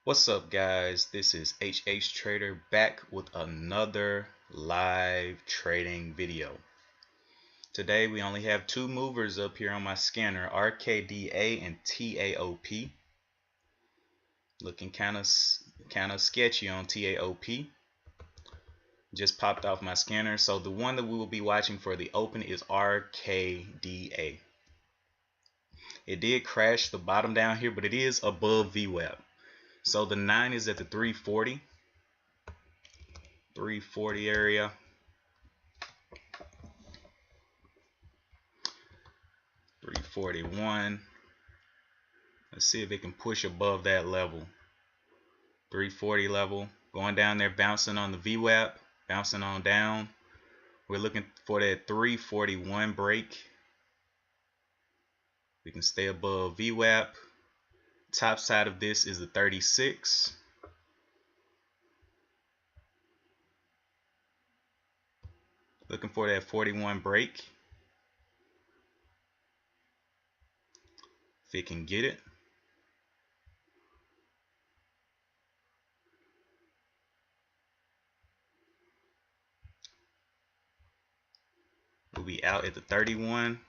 What's up, guys? This is HH Trader back with another live trading video. Today we only have two movers up here on my scanner, RKDA and TAOP. Looking kind of sketchy on TAOP. Just popped off my scanner. So the one that we will be watching for the open is RKDA. It did crash the bottom down here, but it is above VWAP. So the 9 is at the 340 area. $341. Let's see if it can push above that level. 340 level. Going down there, bouncing on the VWAP, bouncing on down. We're looking for that 341 break. We can stay above VWAP. Top side of this is the 36. Looking for that 41 break. If it can get it. We'll be out at the 31.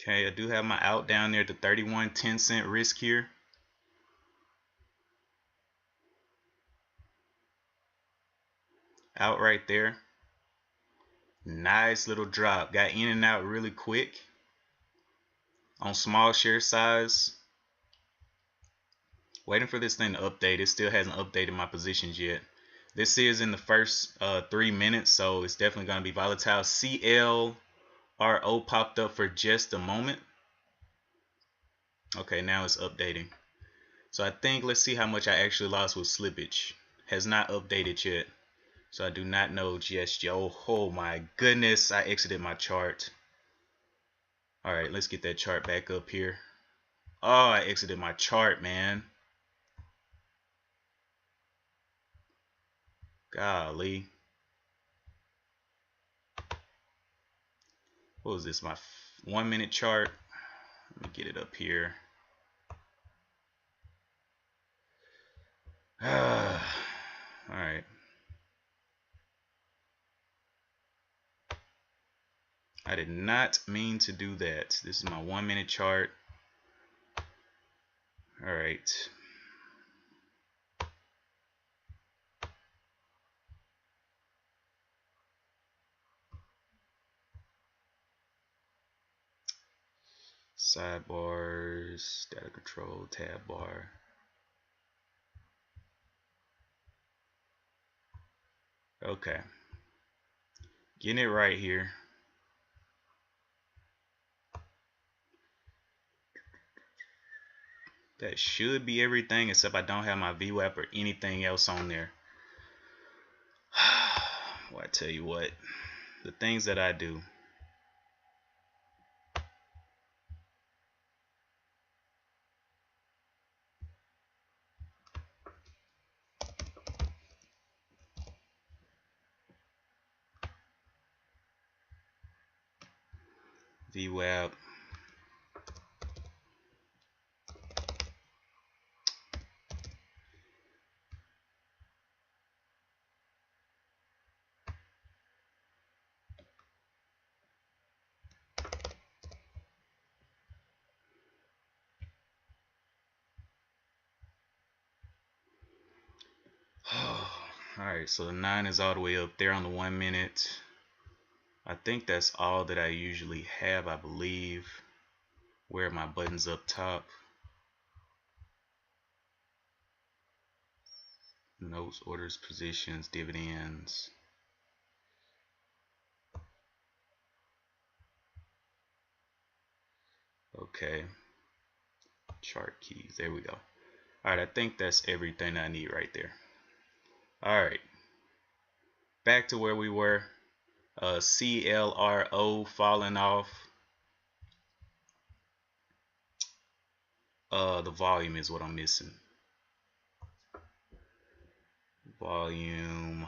Okay, I do have my out down there at the 31, 10-cent risk here. Out right there. Nice little drop. Got in and out really quick. On small share size. Waiting for this thing to update. It still hasn't updated my positions yet. This is in the first 3 minutes, so it's definitely going to be volatile. CLRO popped up for just a moment. Okay, now it's updating. So I think, let's see how much I actually lost with slippage. Has not updated yet. So I do not know just yet. Oh my goodness, I exited my chart. Alright, let's get that chart back up here. Oh, I exited my chart, man. Golly. What was this? My 1 minute chart. Let me get it up here. Alright. I did not mean to do that. This is my 1 minute chart. Alright. Sidebars, data control, tab bar. Okay. Getting it right here. That should be everything except I don't have my VWAP or anything else on there. Well, I tell you what, the things that I do. VWAP. Alright, so the 9 is all the way up there on the 1 minute. I think that's all that I usually have, I believe. Where are my buttons up top? Notes, orders, positions, dividends. Okay. Chart keys. There we go. Alright, I think that's everything I need right there. Alright. Back to where we were. CLRO falling off. The volume is what I'm missing. Volume.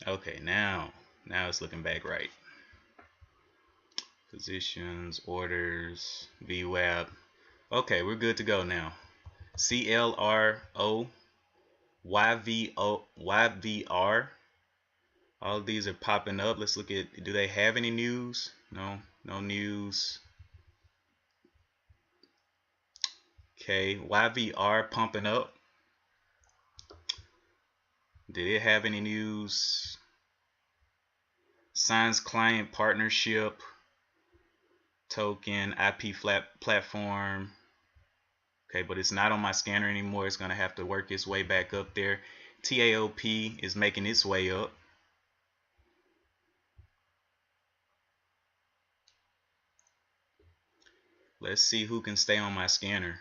Okay, now it's looking back right. Positions, orders, VWAP. Okay, we're good to go now. CLRO, YVR. All of these are popping up. Let's look at, do they have any news? No news. Okay, YVR pumping up. Did it have any news? Signs client partnership, token, IP platform. Okay, but it's not on my scanner anymore. It's going to have to work its way back up there. TAOP is making its way up. Let's see who can stay on my scanner.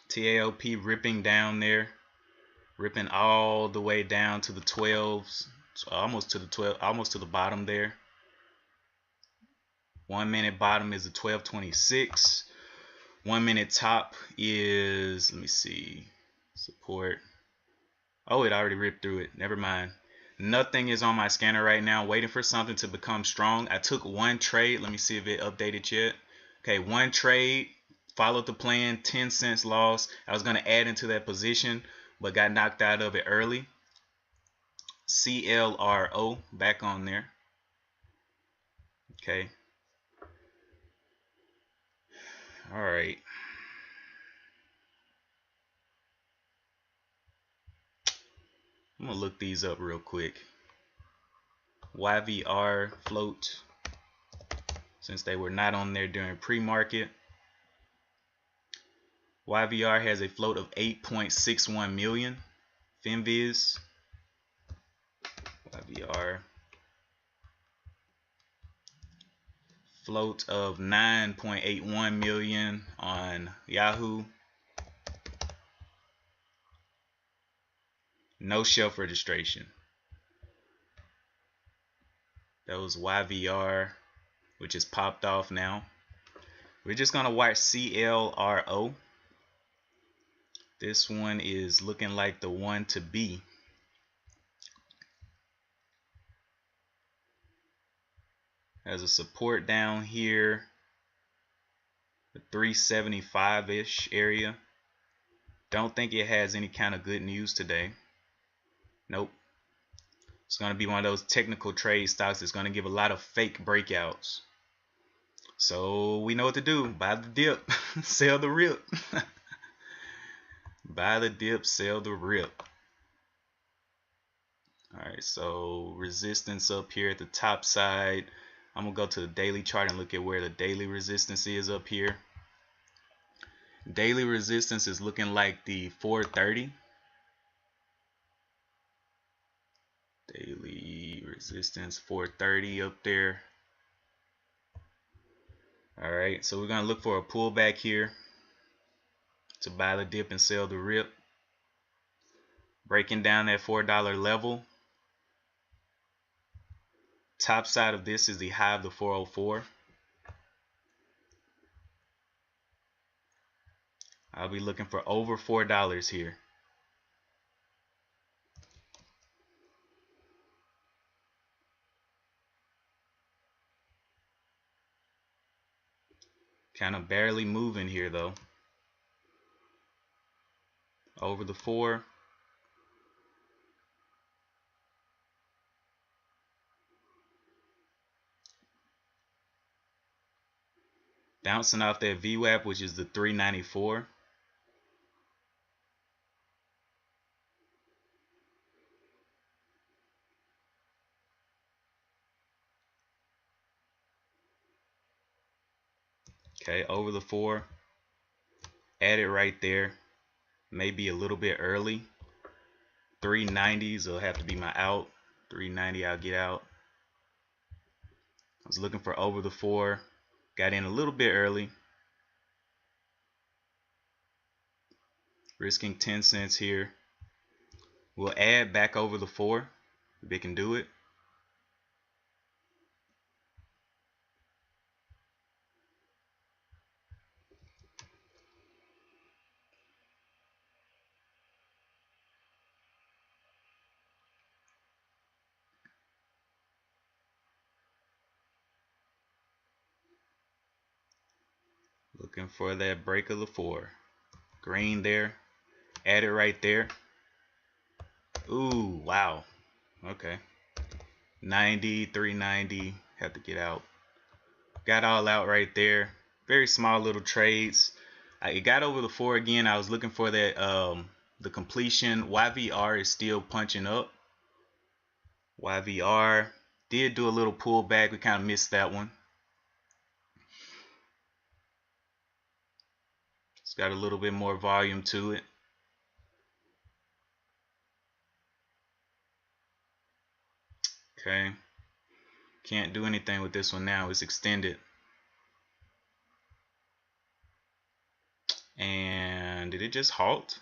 TAOP ripping down there, ripping all the way down to the 12s, so almost to the bottom there. 1 minute bottom is a 1226. 1 minute top is, let me see, support. Oh, it already ripped through it. Never mind. Nothing is on my scanner right now. Waiting for something to become strong. I took one trade. Let me see if it updated yet. Okay, one trade. Followed the plan. 10 cents loss. I was going to add into that position, but got knocked out of it early. CLRO back on there. Okay. All right. I'm going to look these up real quick. YVR float, since they were not on there during pre-market. YVR has a float of 8.61 million. FinViz. YVR. Float of 9.81 million on Yahoo. No shelf registration. That was YVR, which is popped off now. We're just going to watch CLRO. This one is looking like the one to be. Has a support down here, the 375-ish area. Don't think it has any kind of good news today. Nope. It's going to be one of those technical trade stocks that's going to give a lot of fake breakouts. So we know what to do. Buy the dip, sell the rip. Buy the dip, sell the rip. Alright, so resistance up here at the top side. I'm going to go to the daily chart and look at where the daily resistance is up here. Daily resistance is looking like the 430. Daily resistance 430 up there. Alright, so we're going to look for a pullback here to buy the dip and sell the rip. Breaking down that $4 level. Top side of this is the high of the 404. I'll be looking for over $4 here. Kind of barely moving here though. Over the 4. Bouncing off that VWAP, which is the 394. Okay, over the 4. Add it right there. Maybe a little bit early. 390s will have to be my out. 390, I'll get out. I was looking for over the 4. Got in a little bit early. Risking 10 cents here. We'll add back over the 4 if it can do it. Looking for that break of the 4. Green there. Add it right there. Ooh, wow. Okay. 90, 390. Have to get out. Got all out right there. Very small little trades. It got over the 4 again. I was looking for that the completion. YVR is still punching up. YVR did do a little pullback. We kind of missed that one. It's got a little bit more volume to it. Okay. Can't do anything with this one now. It's extended. And did it just halt?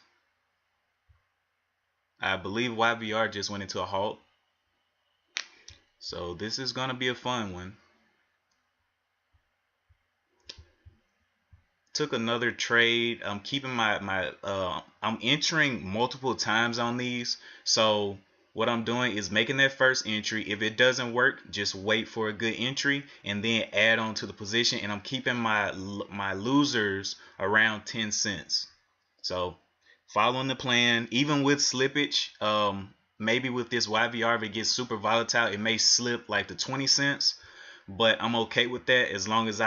I believe YVR just went into a halt. So this is going to be a fun one. Took another trade. I'm keeping I'm entering multiple times on these. So what I'm doing is making that first entry. If it doesn't work, just wait for a good entry and then add on to the position. And I'm keeping my losers around 10 cents. So following the plan, even with slippage, maybe with this YVR, if it gets super volatile, it may slip like to 20 cents. But I'm okay with that as long as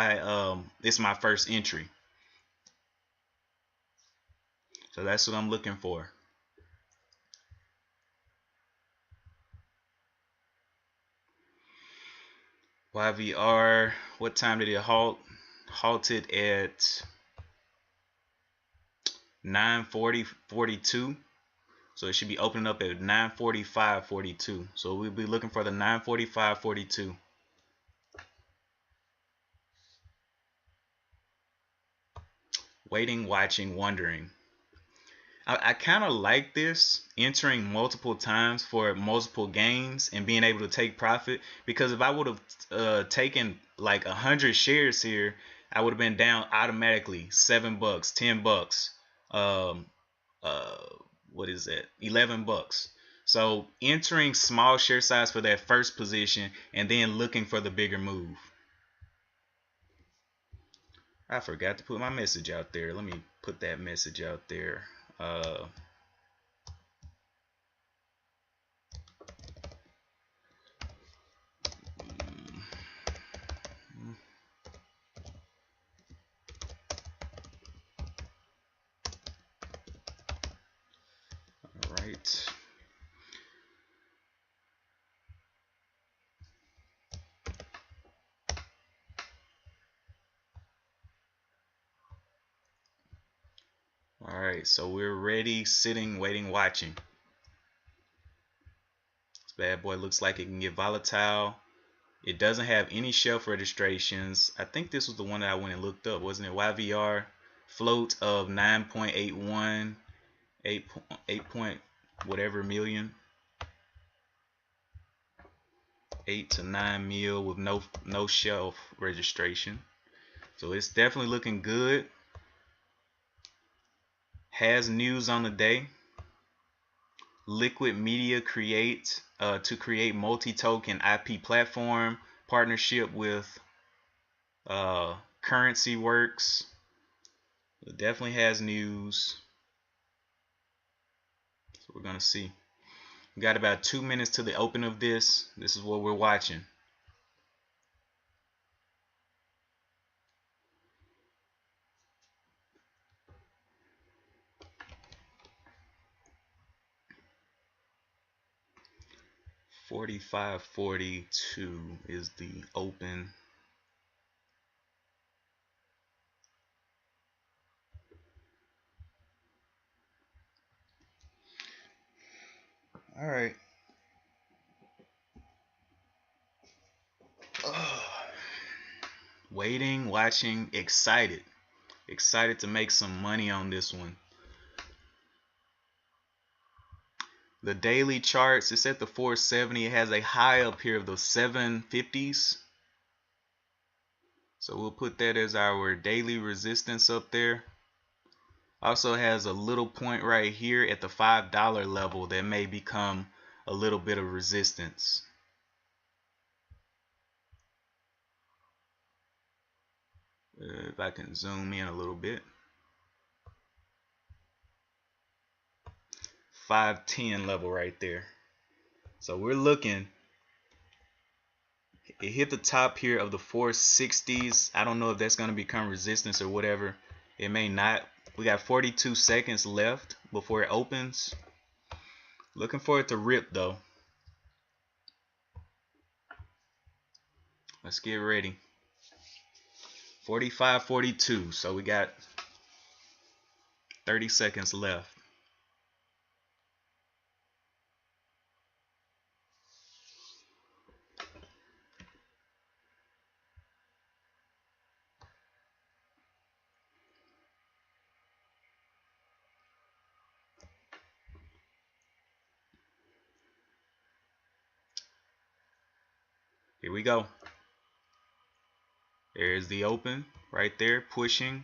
it's my first entry. So that's what I'm looking for. YVR, what time did it halt? Halted at 9:40:42. So it should be opening up at 9:45:42. So we'll be looking for the 9:45:42. Waiting, watching, wondering. I kind of like this, entering multiple times for multiple gains and being able to take profit, because if I would have taken like 100 shares here, I would have been down automatically $7, $10, what is that, $11. So entering small share size for that first position and then looking for the bigger move. I forgot to put my message out there. Let me put that message out there. All right. All right, so we're ready, sitting, waiting, watching. This bad boy looks like it can get volatile. It doesn't have any shelf registrations. I think this was the one that I went and looked up, wasn't it? YVR float of 9.81, 8 point whatever million, 8 to 9 mil with no shelf registration. So it's definitely looking good. Has news on the day. Liquid Media to create multi-token IP platform, partnership with Currency Works. It definitely has news. So we're gonna see. We got about 2 minutes to the open of this. This is what we're watching. 45.42 is the open. All right. Waiting, watching, excited. Excited to make some money on this one. The daily charts, it's at the 470. It has a high up here of the 750s. So we'll put that as our daily resistance up there. Also has a little point right here at the $5 level that may become a little bit of resistance. If I can zoom in a little bit. 510 level right there. So we're looking. It hit the top here of the 460s. I don't know if that's going to become resistance or whatever. It may not. We got 42 seconds left before it opens. Looking for it to rip though. Let's get ready. 45.42. So we got 30 seconds left. Here we go. There's the open right there, pushing.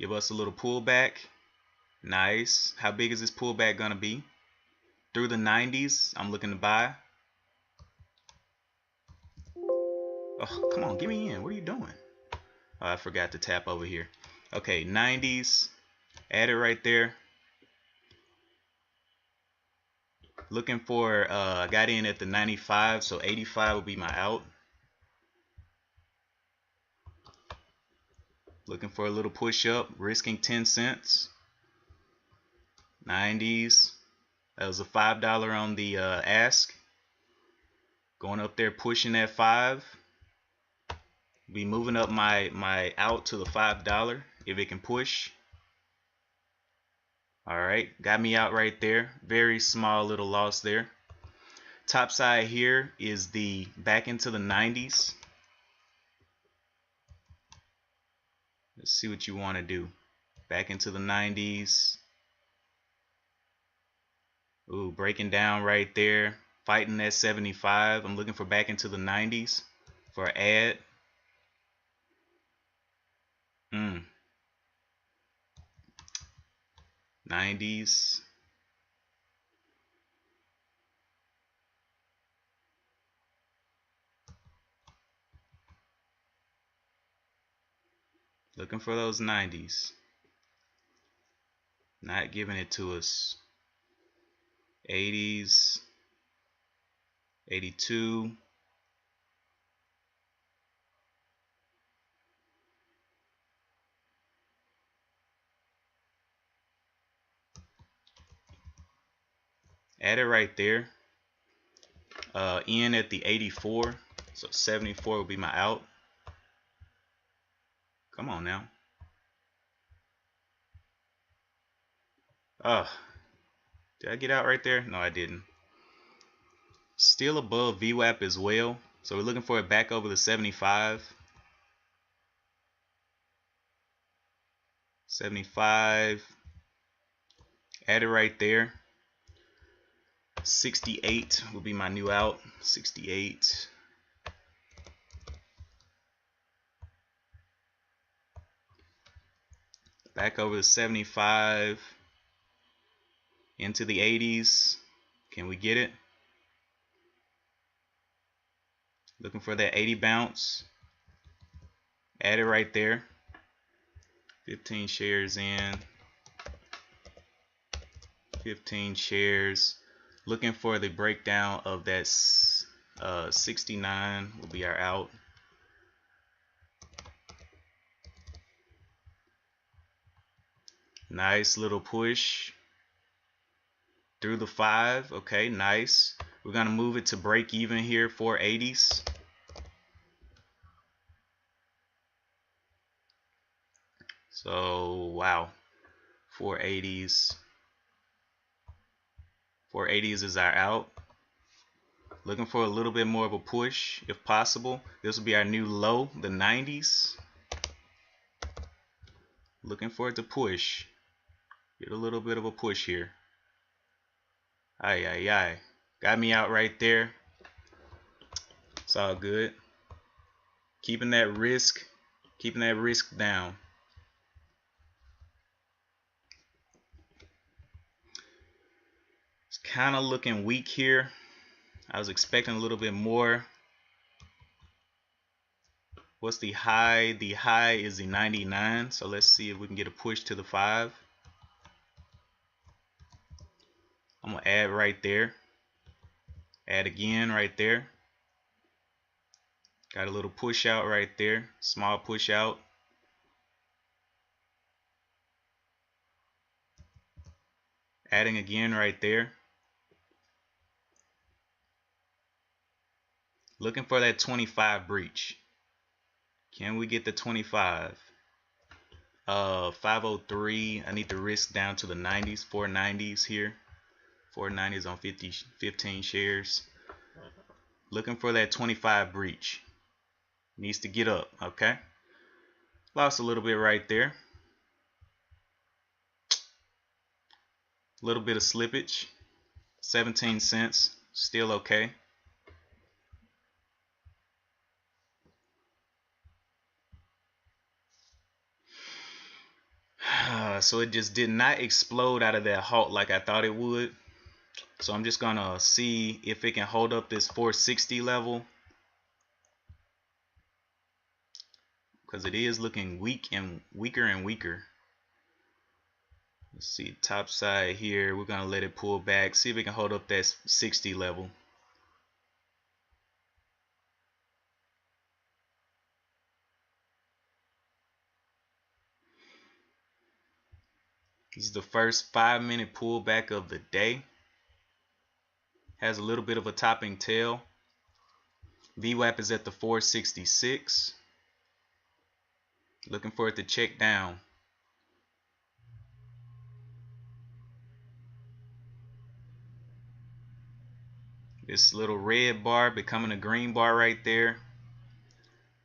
Give us a little pullback. Nice. How big is this pullback gonna be? Through the 90s, I'm looking to buy. Oh, come on, get me in. What are you doing? Oh, I forgot to tap over here. Okay, 90s. Add it right there. Looking for, got in at the 95, so 85 will be my out. Looking for a little push up, risking 10 cents. 90s. That was a $5 on the ask. Going up there, pushing that 5. Be moving up my out to the $5 if it can push. Alright, got me out right there. Very small little loss there. Top side here is the back into the 90s. Let's see what you want to do. Back into the 90s. Ooh, breaking down right there. Fighting that 75. I'm looking for back into the 90s for an add. 90s. Looking for those 90s. Not giving it to us. 80s. 82. Add it right there. In at the 84. So 74 will be my out. Come on now. Did I get out right there? No, I didn't. Still above VWAP as well. So we're looking for it back over the 75. 75. Add it right there. 68 will be my new out. 68. Back over the 75. Into the 80s. Can we get it? Looking for that 80 bounce. Add it right there. 15 shares in. 15 shares. Looking for the breakdown of that 69 will be our out. Nice little push through the 5. Okay, nice. We're going to move it to break even here, 480s. So, wow, 480s. 480s is our out. Looking for a little bit more of a push if possible. This will be our new low, the 90s. Looking for it to push. Get a little bit of a push here. Ay, ay, ay. Got me out right there. It's all good. Keeping that risk down. It's kind of looking weak here. I was expecting a little bit more. What's the high? The high is the 99. So let's see if we can get a push to the 5. I'm going to add right there. Add again right there. Got a little push out right there. Small push out. Adding again right there. Looking for that 25 breach. Can we get the 25? 503. I need the risk down to the 90s. 490s here. 490s on 15 shares. Looking for that 25 breach. Needs to get up. Okay. Lost a little bit right there. A little bit of slippage. 17 cents. Still okay. So it just did not explode out of that halt like I thought it would. So I'm just gonna see if it can hold up this 460 level, because it is looking weak and weaker and weaker. Let's see, top side here, we're gonna let it pull back, see if it can hold up that 60 level. This is the first 5-minute pullback of the day. Has a little bit of a topping tail. VWAP is at the 466. Looking for it to check down. This little red bar becoming a green bar right there.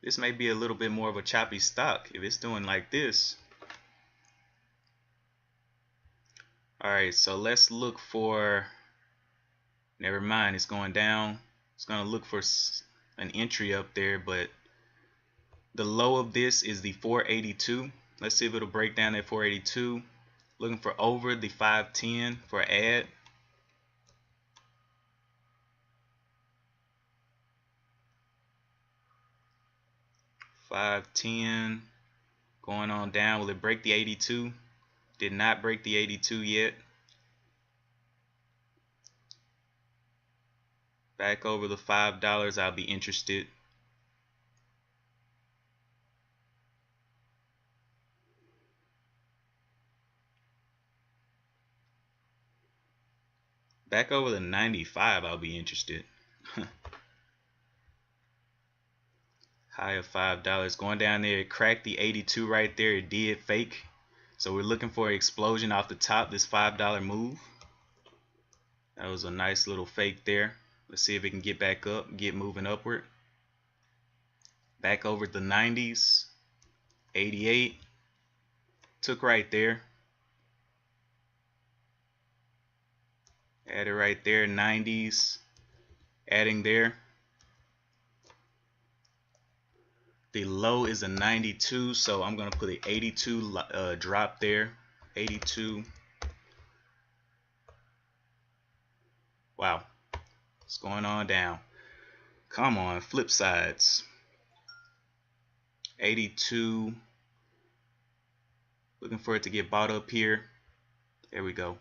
This may be a little bit more of a choppy stock if it's doing like this. Alright, so let's look for, never mind, it's going down. It's going to look for an entry up there, but the low of this is the 482. Let's see if it'll break down at 482. Looking for over the 510 for add. $5.10 going on down. Will it break the 82? Did not break the 82 yet. Back over the $5, I'll be interested. Back over the 95, I'll be interested. High of $5 going down there. It cracked the 82 right there. It did fake. So we're looking for an explosion off the top, this $5 move. That was a nice little fake there. Let's see if it can get back up, get moving upward. Back over the 90s. 88. Took right there. Added right there. 90s. Adding there. The low is a 92, so I'm going to put an 82 drop there. 82. Wow. What's going on down? Come on, flip sides. 82. Looking for it to get bought up here. There we go.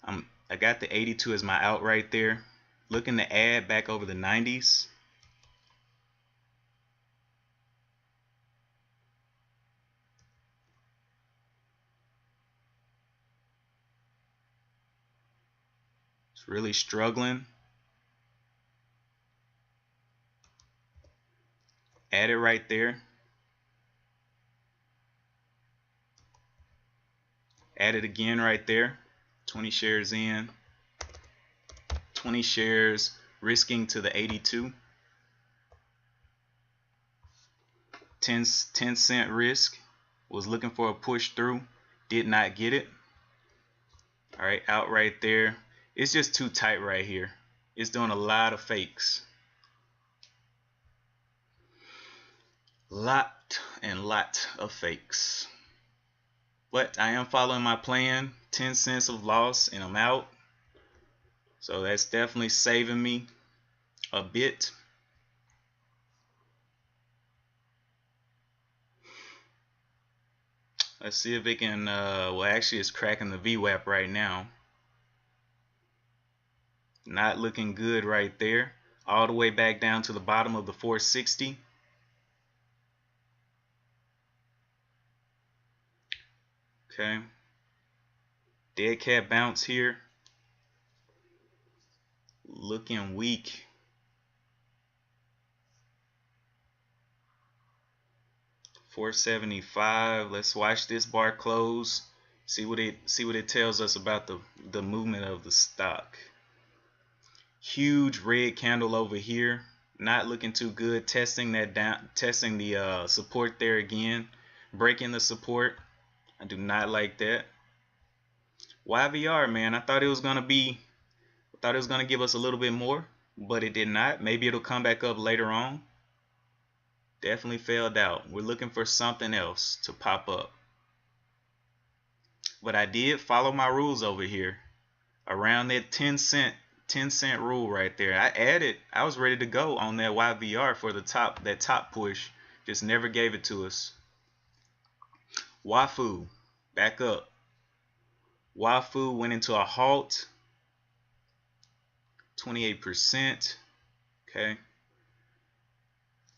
I got the 82 as my out right there. Looking to add back over the 90s. It's really struggling. Add it right there. Add it again right there. 20 shares in. 20 shares risking to the 82. 10 cent risk. Was looking for a push through. Did not get it. Alright, out right there. It's just too tight right here. It's doing a lot of fakes. Lot of fakes. But I am following my plan. 10 cents of loss and I'm out. So that's definitely saving me a bit. Let's see if it can, well actually it's cracking the VWAP right now. Not looking good right there. All the way back down to the bottom of the 460. Okay. Dead cat bounce here. Looking weak. $4.75. Let's watch this bar close. See what it tells us about the movement of the stock. Huge red candle over here. Not looking too good. Testing that down. Testing the support there again. Breaking the support. I do not like that. YVR, man. I thought it was gonna give us a little bit more, but it did not. Maybe it'll come back up later on. Definitely failed out. We're looking for something else to pop up. But I did follow my rules over here. Around that 10 cent rule right there. I was ready to go on that YVR for that top push. Just never gave it to us. WAFU, back up. WAFU went into a halt. 28%. Okay.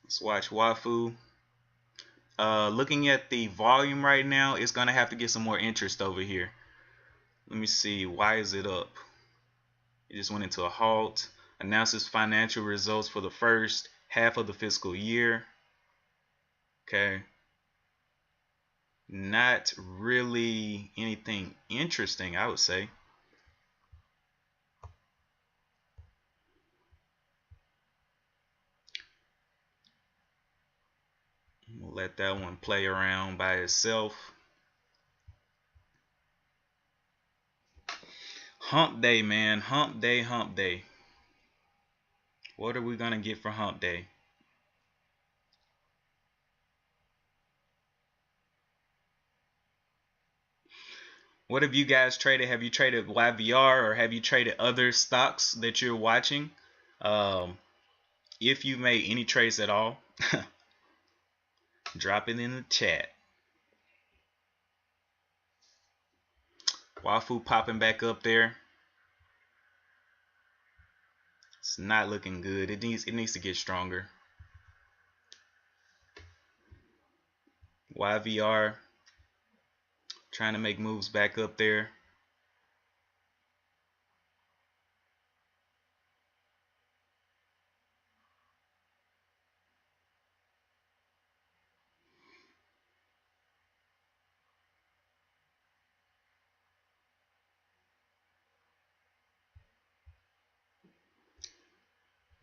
Let's watch WAFU. Looking at the volume right now, it's gonna have to get some more interest over here. Let me see. Why is it up? It just went into a halt. Announces financial results for the first half of the fiscal year. Okay. Not really anything interesting, I would say. We'll let that one play around by itself. Hump day, man. Hump day, hump day. What are we going to get for hump day? What have you guys traded? Have you traded YVR or have you traded other stocks that you're watching? If you made any trades at all, drop it in the chat. WAFU popping back up there. It's not looking good. It needs to get stronger. YVR trying to make moves back up there.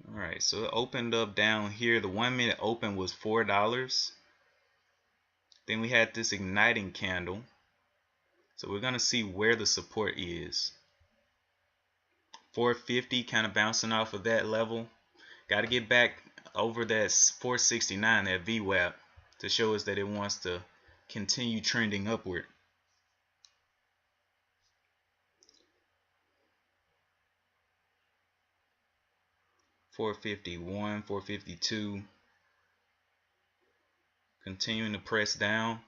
Alright, so it opened up down here. The 1 minute open was $4. Then we had this igniting candle. So we're going to see where the support is. 450, kind of bouncing off of that level. Got to get back over that 469, that VWAP, to show us that it wants to continue trending upward. $451, $452. Continuing to press down.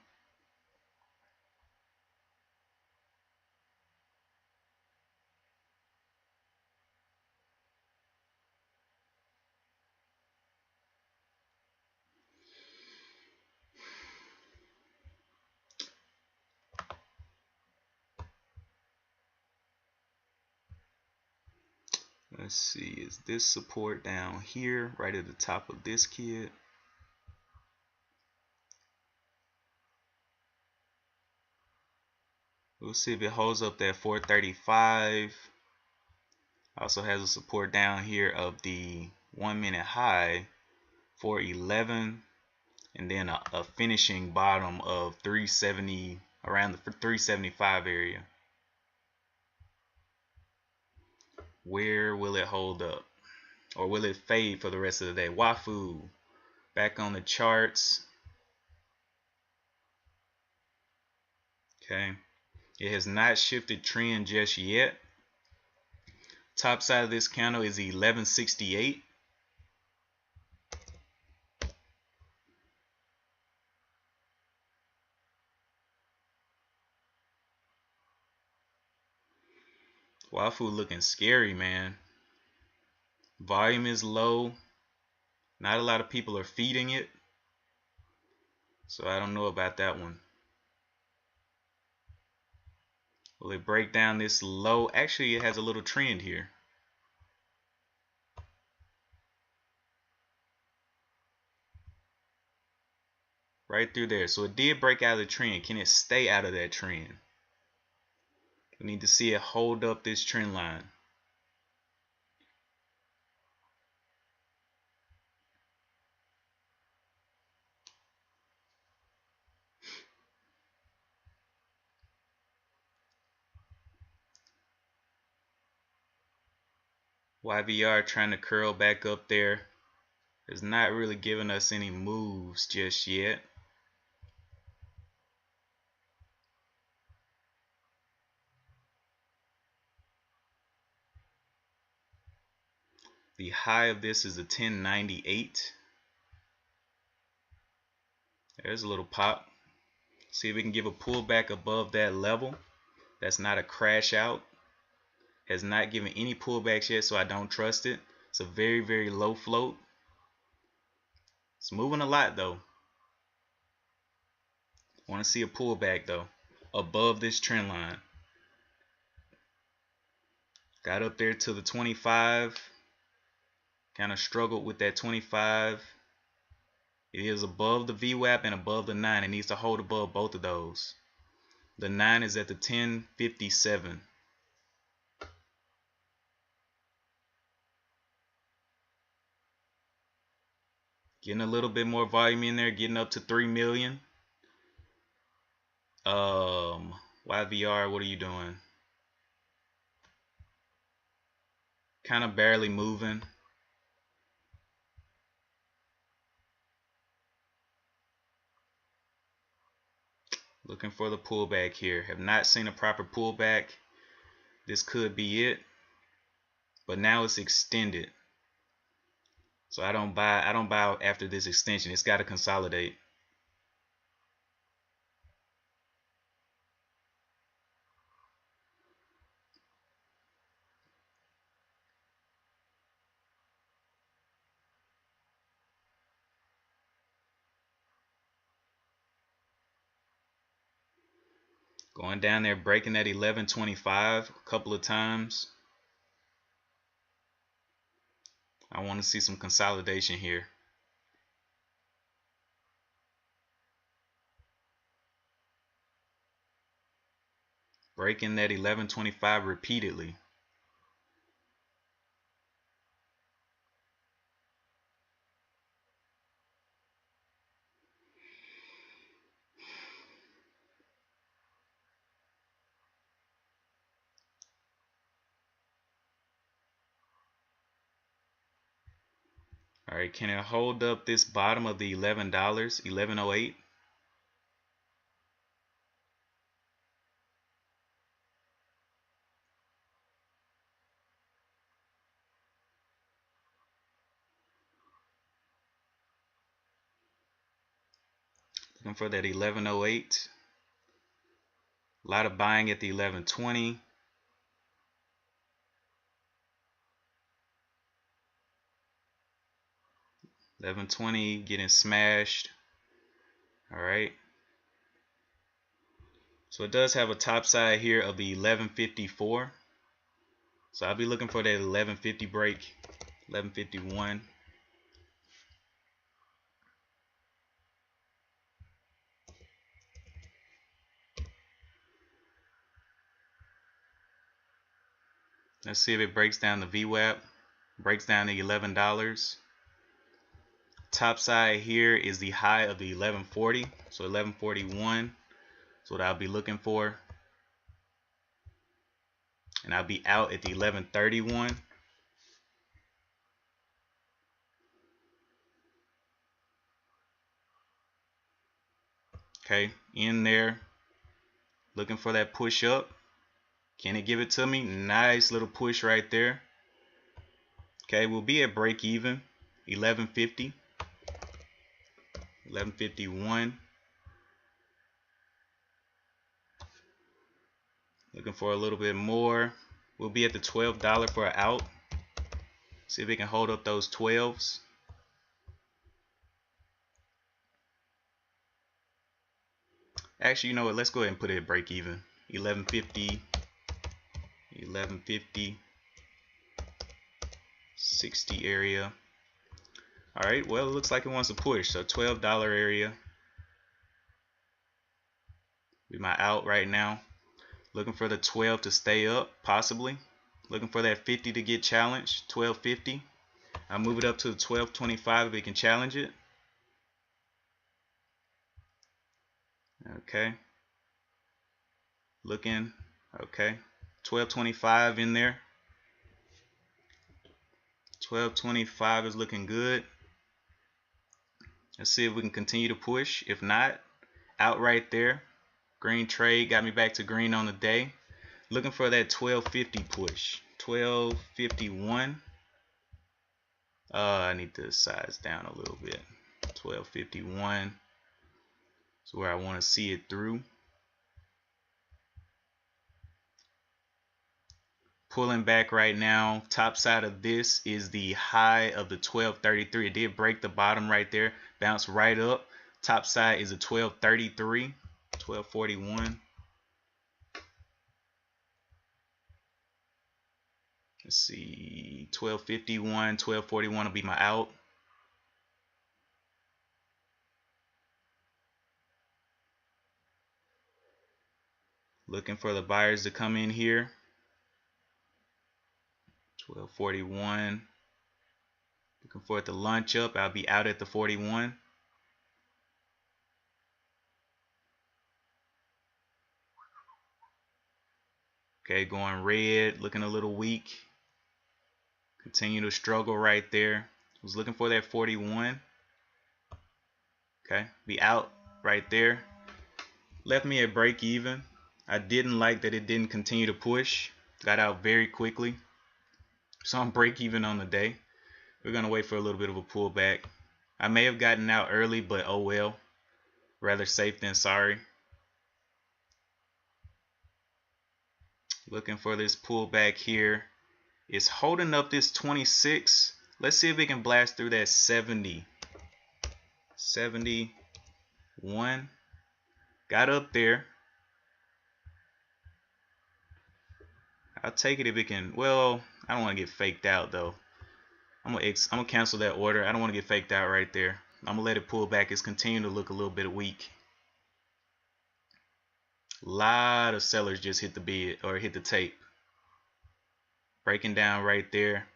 Let's see, is this support down here, right at the top of this kid? We'll see if it holds up that 435. Also has a support down here of the 1 minute high 411, and then a finishing bottom of 370, around the 375 area. Where will it hold up, or will it fade for the rest of the day? Wafu back on the charts. Okay, it has not shifted trend just yet. Top side of this candle is 1168. Wafu looking scary, man. Volume is low. Not a lot of people are feeding it, so I don't know about that one. Will it break down this low? Actually, it has a little trend here. Right through there. So it did break out of the trend. Can it stay out of that trend? We need to see it hold up this trend line. YVR trying to curl back up there. It's not really giving us any moves just yet. The high of this is a 1098. There's a little pop. See if we can give a pullback above that level. That's not a crash out. Has not given any pullbacks yet, so I don't trust it. It's a very, very low float. It's moving a lot though. Want to see a pullback though above this trend line. Got up there to the 25. Kind of struggled with that 25. It is above the VWAP and above the 9. It needs to hold above both of those. The 9 is at the 1057. Getting a little bit more volume in there, getting up to 3 million. YVR, what are you doing? Kind of barely moving. Looking for the pullback here. Have not seen a proper pullback. This could be it. But now it's extended. So I don't buy after this extension. It's got to consolidate. Going down there, breaking that 1125 a couple of times. I want to see some consolidation here. Breaking that 1125 repeatedly. All right, can it hold up this bottom of the $11, 1108? Looking for that 1108. A lot of buying at the 1120. $11.20 getting smashed. All right. So it does have a top side here of the 1154. So I'll be looking for that 1150 break, 1151. Let's see if it breaks down the VWAP. Breaks down to $11. Top side here is the high of the 1140. So 1141 is what I'll be looking for. And I'll be out at the 1131. Okay, in there, looking for that push up. Can it give it to me? Nice little push right there. Okay, we'll be at break even, 1150, 1151. Looking for a little bit more. We'll be at the $12 for an out. See if we can hold up those 12s. Actually, you know what? Let's go ahead and put it at break even. 1150, 1150, 60 area. All right. Well, it looks like it wants to push. So $12 area. Be my out right now. Looking for the 12 to stay up, possibly. Looking for that 50 to get challenged. 1250. I'll move it up to the 1225 if it can challenge it. Okay. Looking. Okay. 1225 in there. 1225 is looking good. Let's see if we can continue to push. If not, out right there. Green trade got me back to green on the day. Looking for that 1250 push. 1251. I need to size down a little bit. 1251 is where I want to see it through. Pulling back right now. Top side of this is the high of the 1233. It did break the bottom right there. Bounce right up. Top side is a 1233. 1241. Let's see. 1251. 1241 will be my out. Looking for the buyers to come in here. 1241. Looking for it to launch up. I'll be out at the 41. Okay, going red, looking a little weak. Continue to struggle right there. Was looking for that 41. Okay, be out right there. Left me at break even. I didn't like that it didn't continue to push. Got out very quickly. So I'm break even on the day. We're gonna wait for a little bit of a pullback. I may have gotten out early, but oh well. Rather safe than sorry. Looking for this pullback here. It's holding up this 26. Let's see if we can blast through that 70. 71. Got up there. I'll take it if it can. Well, I don't want to get faked out though. I'm gonna cancel that order. I don't want to get faked out right there. I'm gonna let it pull back. It's continuing to look a little bit weak. A lot of sellers just hit the bid or hit the tape. Breaking down right there.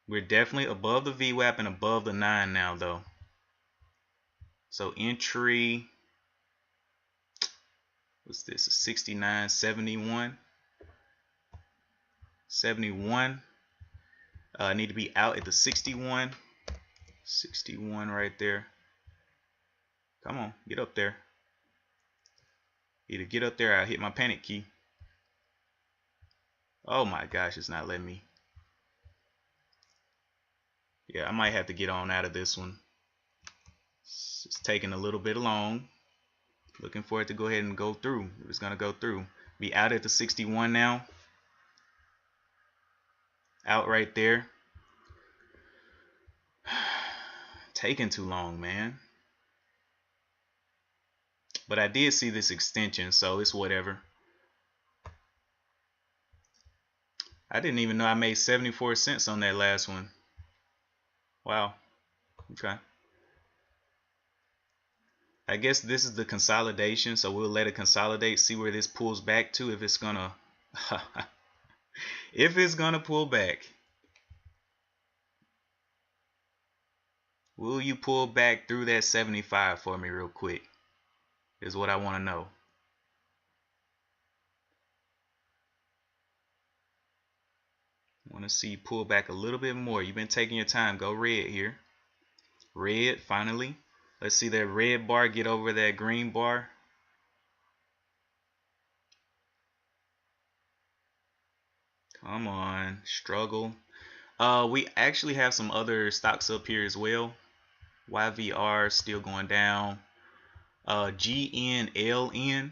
We're definitely above the VWAP and above the 9 now though. So entry, what's this? A 69, 71. 71. I need to be out at the 61. 61 right there. Come on, get up there. Either get up there or I'll hit my panic key. Oh my gosh, it's not letting me. Yeah, I might have to get on out of this one. It's taking a little bit long. Looking for it to go ahead and go through. It's going to go through. Be out at the 61 now. Out right there. Taking too long, man. But I did see this extension, so it's whatever. I didn't even know I made 74 cents on that last one. Wow. Okay. I guess this is the consolidation, so we'll let it consolidate, see where this pulls back to, if it's gonna If it's gonna pull back, will you pull back through that 75 for me real quick? Is what I want to know. Want to see you pull back a little bit more. You've been taking your time. Go red here. Red, finally. Let's see that red bar get over that green bar. Come on, struggle. We actually have some other stocks up here as well. YVR still going down. GNLN.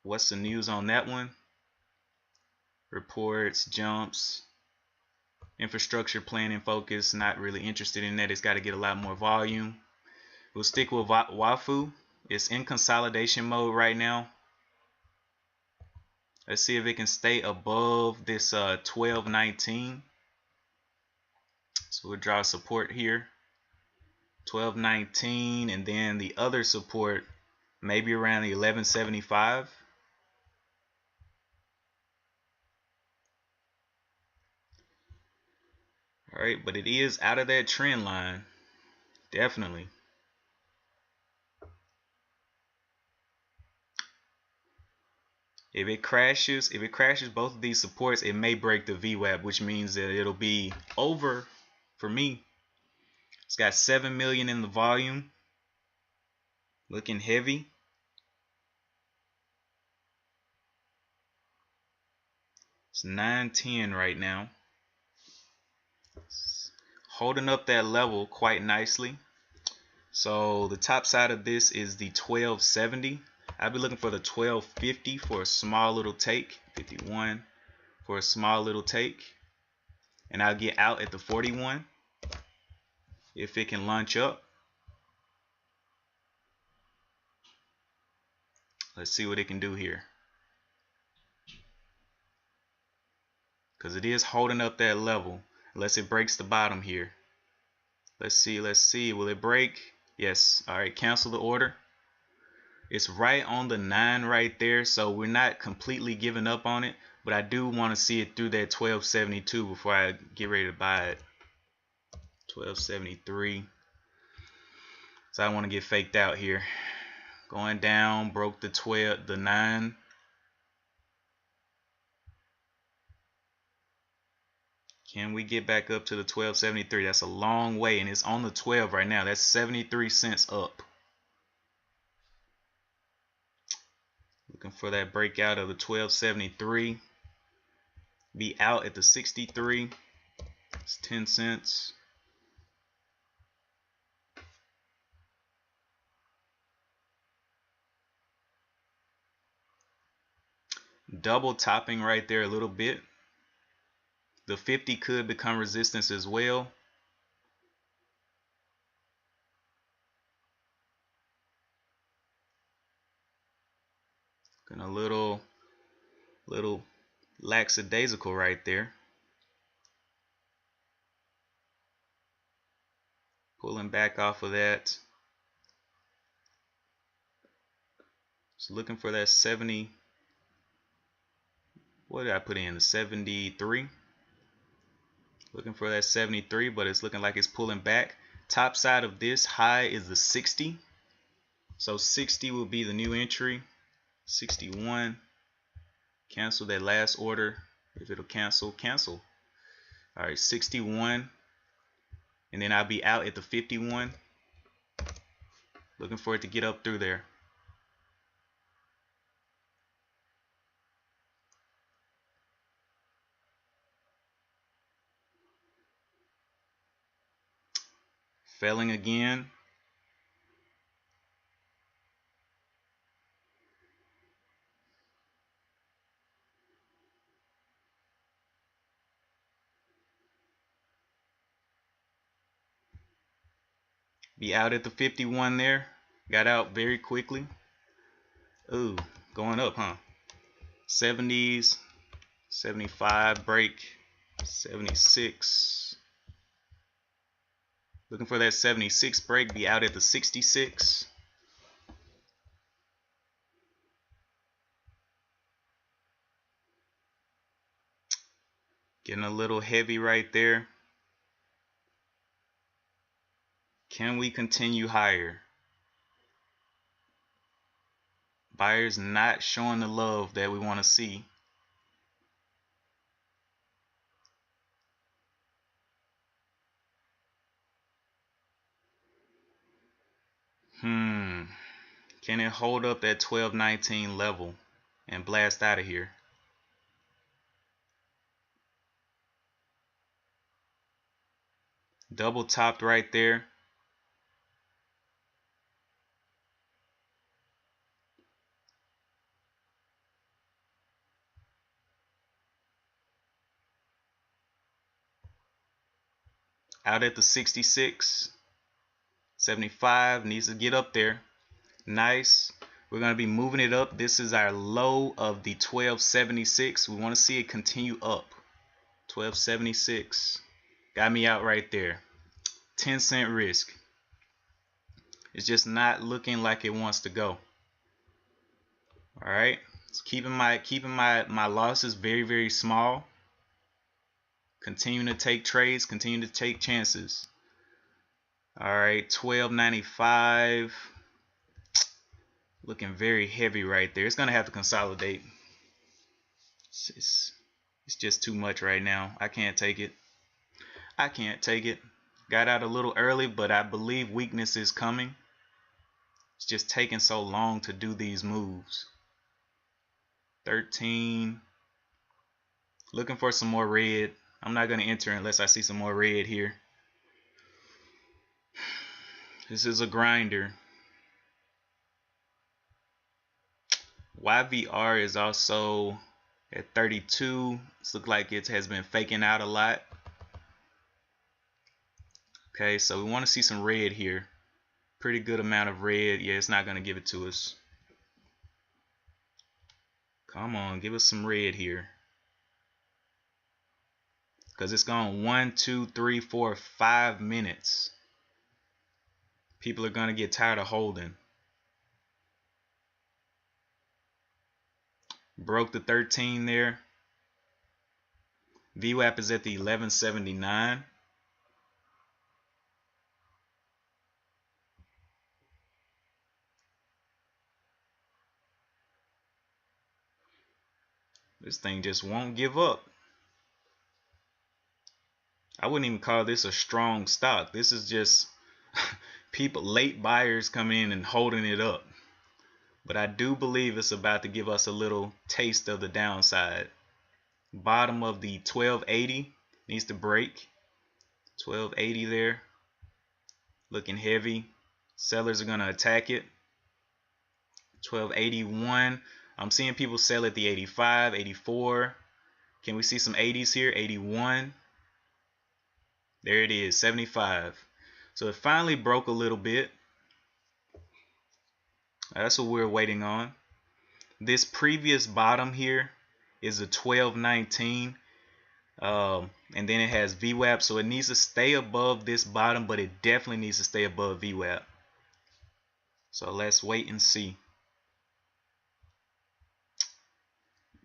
What's the news on that one? Reports, jumps, infrastructure planning focus. Not really interested in that. It's got to get a lot more volume. We'll stick with WAFU. It's in consolidation mode right now. Let's see if it can stay above this 1219. So we'll draw support here. 1219, and then the other support maybe around the 1175. All right, but it is out of that trend line, definitely. If it crashes both of these supports, it may break the VWAP, which means that it'll be over for me. It's got 7 million in the volume, looking heavy. It's 910 right now. It's holding up that level quite nicely. So the top side of this is the 1270. I'll be looking for the 1250 for a small little take. 51 for a small little take. And I'll get out at the 41 if it can launch up. Let's see what it can do here. Because it is holding up that level. Unless it breaks the bottom here. Let's see. Will it break? Yes. Alright, cancel the order. It's right on the 9 right there. So we're not completely giving up on it. But I do want to see it through that 1272 before I get ready to buy it. 1273. So I don't want to get faked out here. Going down, broke the 9. Can we get back up to the 1273? That's a long way, and it's on the 12 right now. That's 73 cents up. Looking for that breakout of the 1273. Be out at the 63. It's 10 cents. Double topping right there a little bit. The 50 could become resistance as well. Looking a little lackadaisical right there. Pulling back off of that. So looking for that 70. What did I put in? The 73. Looking for that 73, but it's looking like it's pulling back. Top side of this high is the 60. So 60 will be the new entry. 61. Cancel that last order. If it'll cancel, cancel. All right, 61. And then I'll be out at the 51. Looking for it to get up through there. Failing again. Be out at the 51 there. Got out very quickly. Ooh, going up, huh? 70s, 75 break, 76. Looking for that 76 break. Be out at the 66. Getting a little heavy right there. Can we continue higher? Buyers not showing the love that we want to see. Can it hold up that 1219 level and blast out of here? Double topped right there. Out at the 66. 75 needs to get up there. Nice. We're going to be moving it up. This is our low of the 1276. We want to see it continue up. 1276. Got me out right there. 10-cent risk. It's just not looking like it wants to go. All right. So keeping my losses very, very small. Continuing to take trades, continuing to take chances. All right, 1295. Looking very heavy right there. It's gonna have to consolidate. It's just too much right now. I can't take it. I can't take it. Got out a little early, but I believe weakness is coming. It's just taking so long to do these moves. 13. Looking for some more red. I'm not gonna enter unless I see some more red here. This is a grinder. YVR is also at 32. This looks like it has been faking out a lot. Okay, so we want to see some red here. Pretty good amount of red. Yeah, it's not going to give it to us. Come on, give us some red here. Because it's gone 1, 2, 3, 4, 5 minutes. People are going to get tired of holding. Broke the 13 there. VWAP is at the 1179. This thing just won't give up. I wouldn't even call this a strong stock. This is just people, late buyers coming in and holding it up. But I do believe it's about to give us a little taste of the downside. Bottom of the 1280 needs to break. 1280 there. Looking heavy. Sellers are going to attack it. 1281. I'm seeing people sell at the 85, 84. Can we see some 80s here? 81. There it is, 75. So it finally broke a little bit. That's what we're waiting on. This previous bottom here is a 1219. And then it has VWAP. So it needs to stay above this bottom, but it definitely needs to stay above VWAP. So let's wait and see.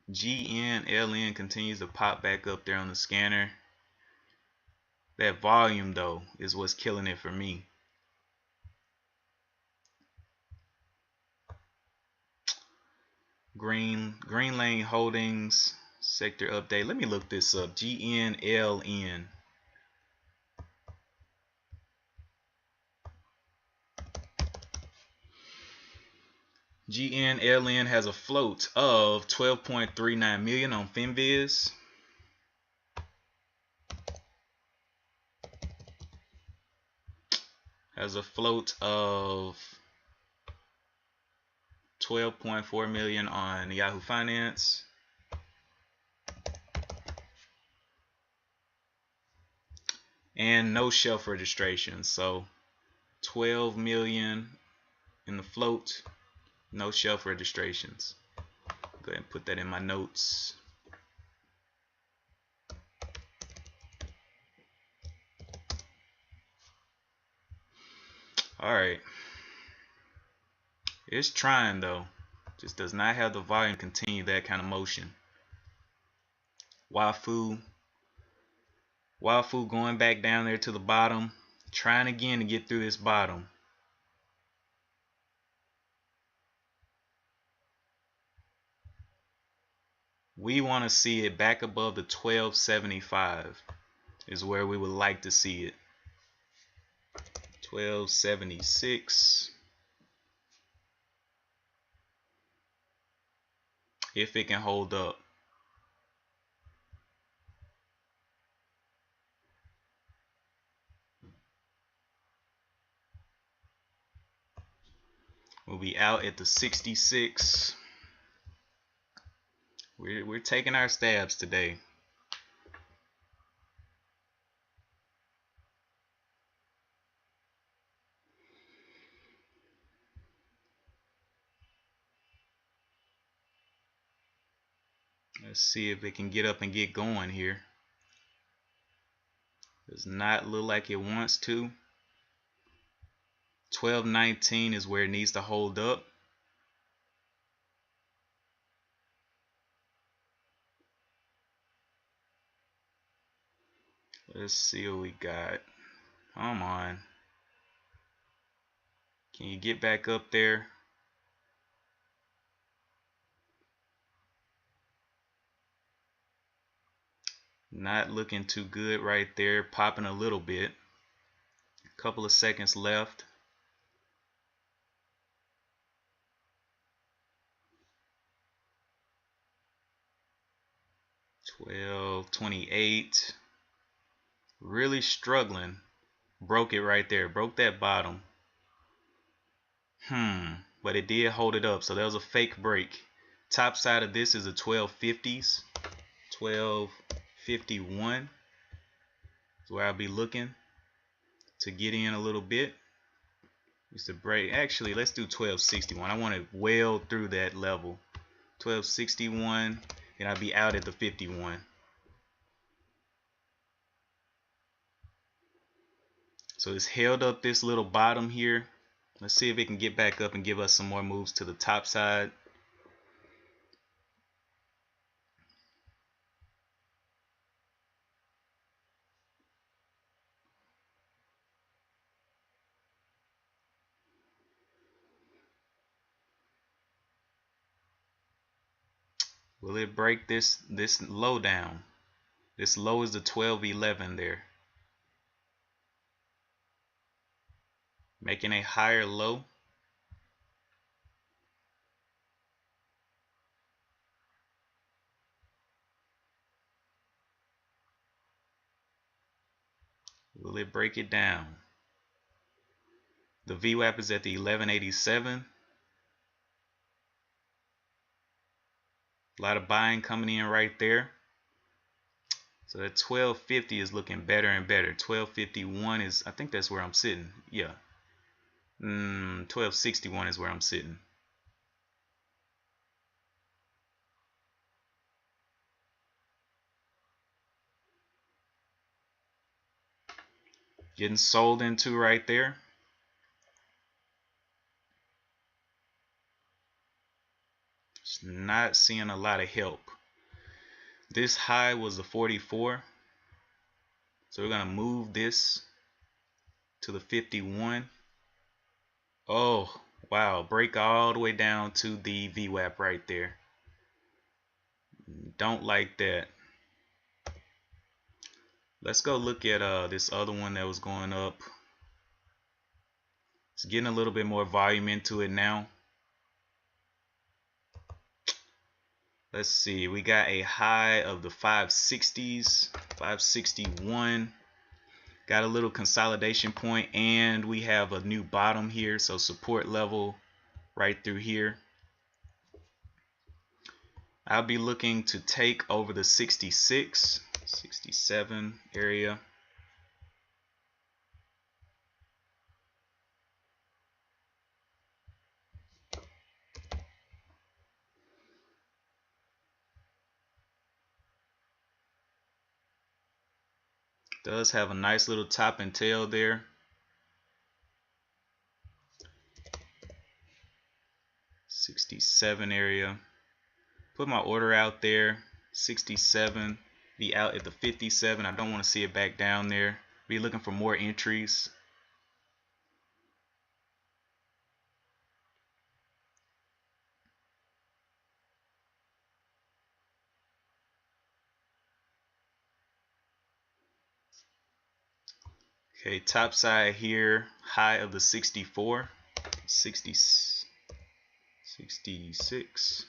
GNLN continues to pop back up there on the scanner. That volume though is what's killing it for me. Green Lane Holdings sector update. Let me look this up. GNLN. GNLN has a float of 12.39 million on FinViz. Has a float of 12.4 million on Yahoo Finance. And no shelf registration. So 12 million in the float, no shelf registrations. Go ahead and put that in my notes. Alright. It's trying though. Just does not have the volume to continue that kind of motion. WAFU Wafu going back down there to the bottom, trying again to get through this bottom. We want to see it back above the 1275 is where we would like to see it. 1276. If it can hold up. We'll be out at the 66. We're taking our stabs today. Let's see if it can get up and get going here. Does not look like it wants to. 1219 is where it needs to hold up. Let's see what we got. Come on. Can you get back up there? Not looking too good right there. Popping a little bit. A couple of seconds left. 1228. Really struggling. Broke it right there. Broke that bottom. But it did hold it up. So that was a fake break. Top side of this is the 1250s. 1251 is where I'll be looking to get in a little bit. Just a break. Actually, let's do 1261. I want to weld through that level. 1261, and I'll be out at the 51. So it's held up this little bottom here. Let's see if it can get back up and give us some more moves to the top side. Will it break this low down? This low is the 1211 there. Making a higher low. Will it break it down? The VWAP is at the 1187. A lot of buying coming in right there. So that 1250 is looking better and better. 1251 is, I think that's where I'm sitting. Yeah. 1261 is where I'm sitting. Getting sold into right there. Just not seeing a lot of help. This high was the 44. So we're going to move this to the 51. Oh, wow. Break all the way down to the VWAP right there. Don't like that. Let's go look at this other one that was going up. It's getting a little bit more volume into it now. Let's see. We got a high of the 560s, 561. Got a little consolidation point, and we have a new bottom here. So support level right through here. I'll be looking to take over the 66, 67 area. Does have a nice little top and tail there. '67 area. Put my order out there. 67. Be out at the 57. I don't want to see it back down there. Be looking for more entries. Okay, top side here, high of the 64, 60, 66.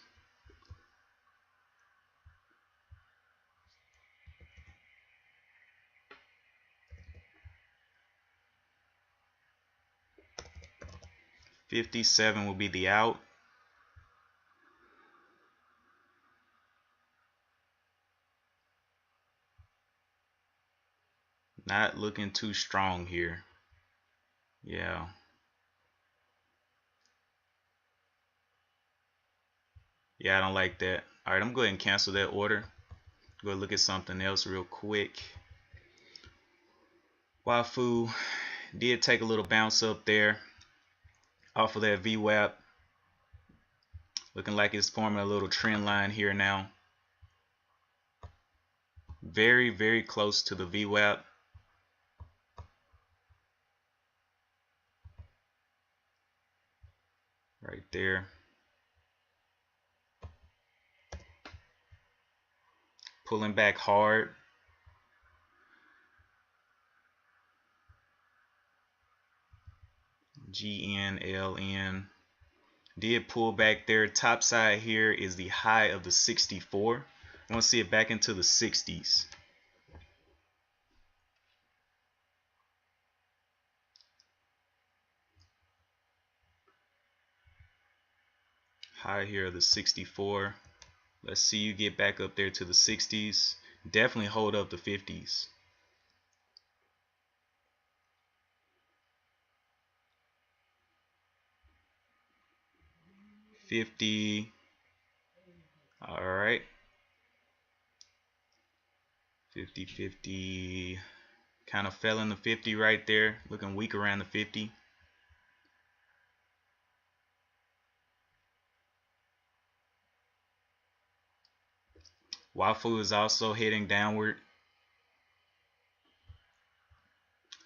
$57 will be the out. Not looking too strong here. Yeah. Yeah, I don't like that. All right, I'm going to cancel that order. Go look at something else real quick. Wafu did take a little bounce up there off of that VWAP. Looking like it's forming a little trend line here now. Very, very close to the VWAP. Right there. Pulling back hard. GNLN. Did pull back there. Top side here is the high of the 64. I want to see it back into the 60s. High here of the 64. Let's see you get back up there to the 60s. Definitely hold up the 50s. $50. All right. 50, 50. Kind of fell in the 50 right there. Looking weak around the 50. Wafu is also heading downward.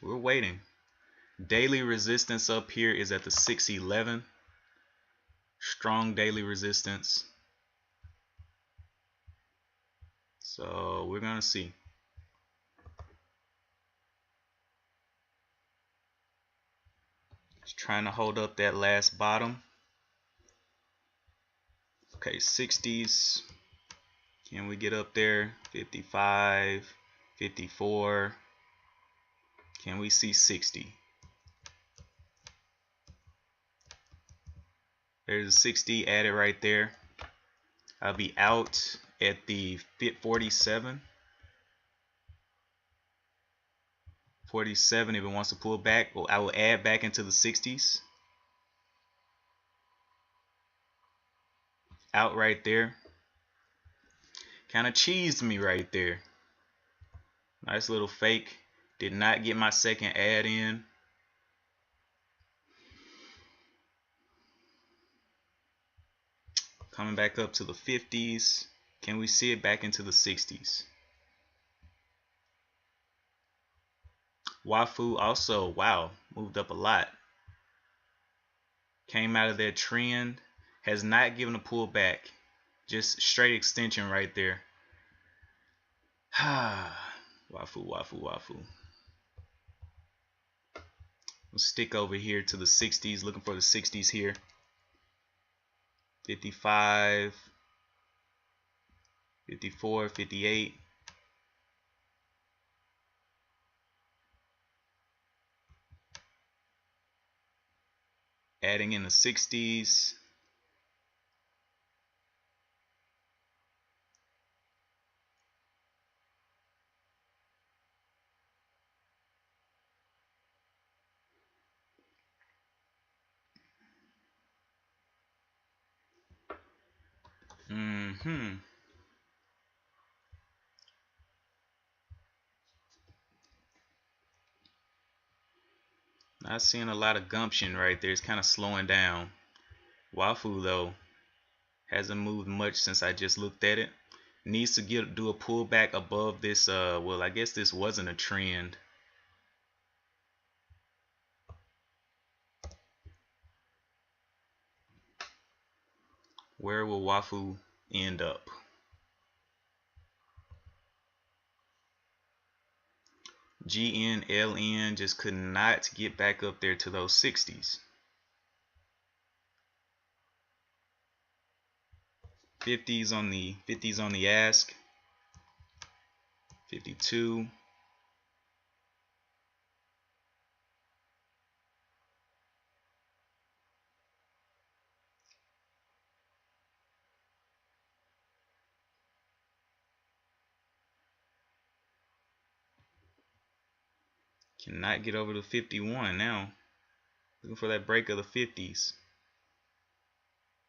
We're waiting. Daily resistance up here is at the 611. Strong daily resistance. So we're going to see. Just trying to hold up that last bottom. Okay, 60s. Can we get up there? 55, 54. Can we see 60? There's a 60 added right there. I'll be out at the 47. 47 if it wants to pull back. Well, I will add back into the 60s. Out right there. Kind of cheesed me right there. Nice little fake. Did not get my second add in. Coming back up to the 50s. Can we see it back into the 60s? Wafu also, wow, moved up a lot. Came out of that trend. Has not given a pullback. Just straight extension right there. Wafu, wafu, wafu. We'll stick over here to the 60s. Looking for the 60s here. 55, 54, 58. Adding in the 60s. Not seeing a lot of gumption right there. It's kind of slowing down. Wafu though hasn't moved much since I just looked at it. Needs to do a pullback above this. Well, I guess this wasn't a trend. Where will WAFU end up? GN, LN just could not get back up there to those 60s. 50s on the ask. 52. Cannot get over the 51 now. Looking for that break of the 50s.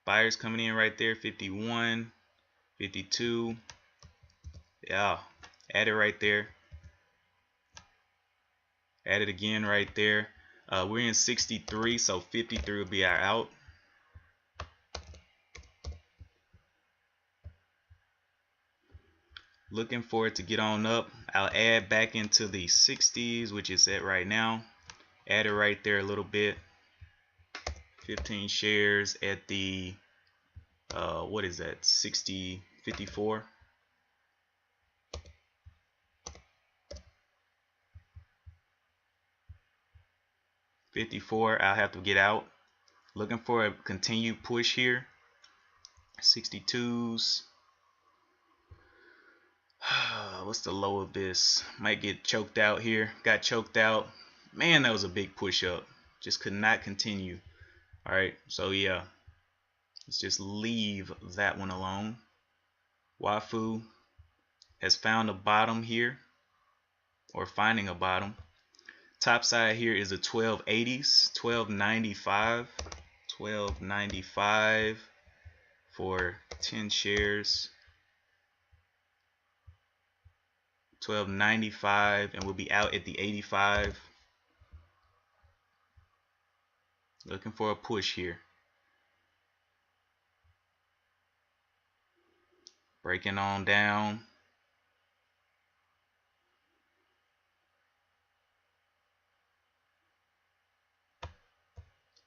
Buyers coming in right there. 51, 52. Yeah, add it right there. Add it again right there. We're in 63, so 53 will be our out. Looking for it to get on up. I'll add back into the 60s, which is at right now. Add it right there a little bit. 15 shares at the what is that? 60, 54. I'll have to get out. Looking for a continued push here. 62s. What's the low of this? Might get choked out here. Got choked out. Man, that was a big push up. Just could not continue. Alright, so yeah. Let's just leave that one alone. WAFU has found a bottom here. Or finding a bottom. Top side here is a 1280s. 1295. 1295 for 10 shares. 1295, and we'll be out at the 85. Looking for a push here. Breaking on down.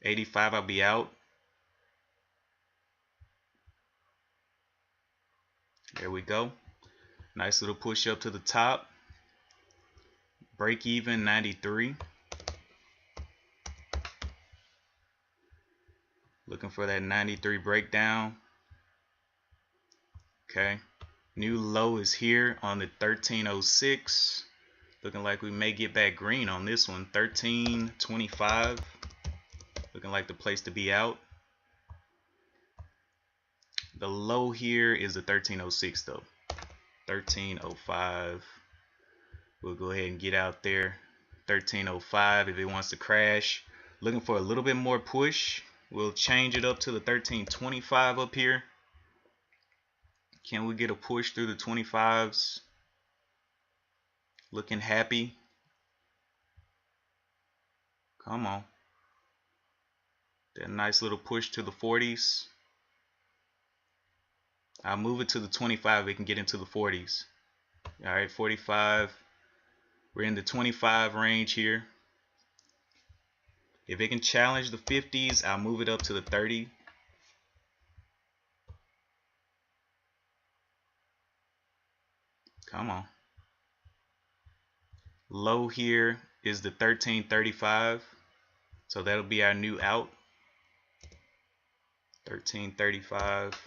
$85, I'll be out. There we go. Nice little push up to the top. Break even 93. Looking for that 93 breakdown. Okay. New low is here on the 1306. Looking like we may get back green on this one. 1325. Looking like the place to be out. The low here is the 1306 though. 1305. We'll go ahead and get out there. 1305 if it wants to crash. Looking for a little bit more push. We'll change it up to the 1325 up here. Can we get a push through the 25s? Looking happy. Come on. That nice little push to the 40s. I'll move it to the 25. We can get into the 40s. All right, 45. We're in the 25 range here. If it can challenge the 50s, I'll move it up to the 30. Come on. Low here is the 1335. So that'll be our new out. 1335.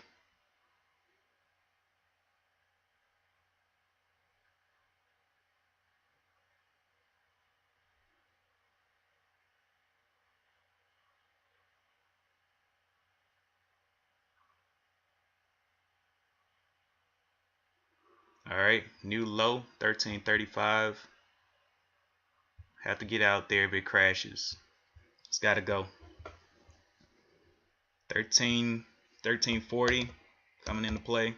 All right, new low 1335. Have to get out there if it crashes. It's got to go. 1340 coming into play.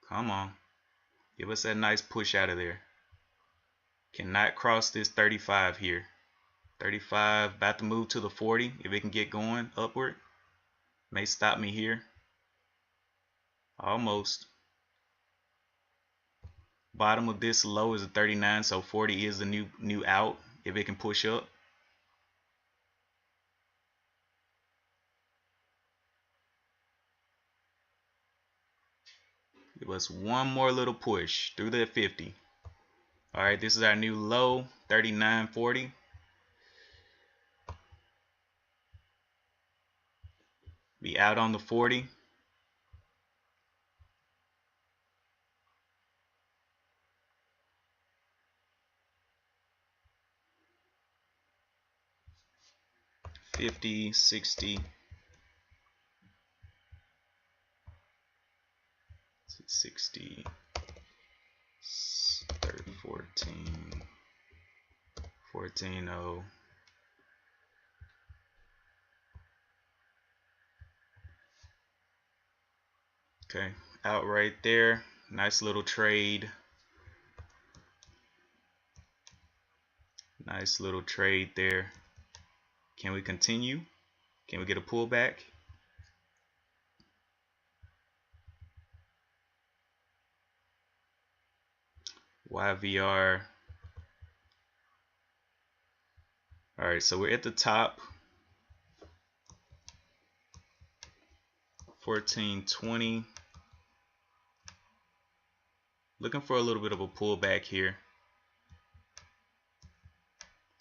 Come on. Give us that nice push out of there. Cannot cross this 35 here. 35 about to move to the 40 if it can get going upward. May stop me here. Almost. Bottom of this low is a 39, so 40 is the new out if it can push up. Give us one more little push through that 50. All right, this is our new low, 39.40. Be out on the 40. $50, $60, 60, 30, 14, 14, 0. Okay, out right there. Nice little trade. Nice little trade there. Can we continue? Can we get a pullback? YVR. All right, so we're at the top. 1420. Looking for a little bit of a pullback here.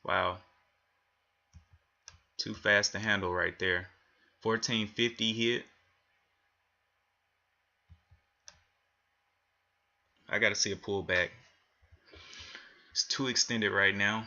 Wow. Too fast to handle right there. 1450 hit. I gotta see a pullback. It's too extended right now.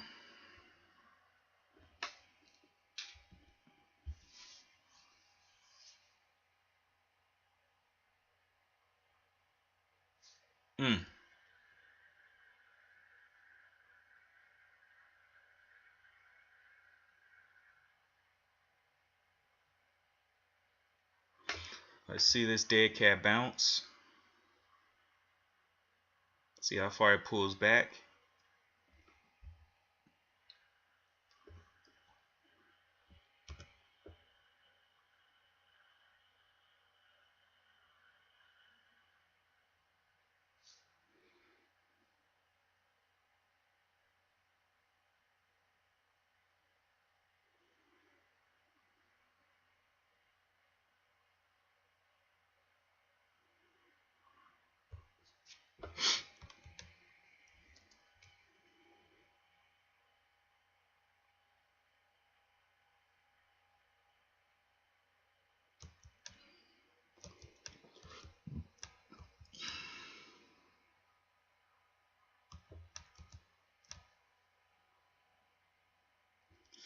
Let's see this dead cat bounce. See how far it pulls back.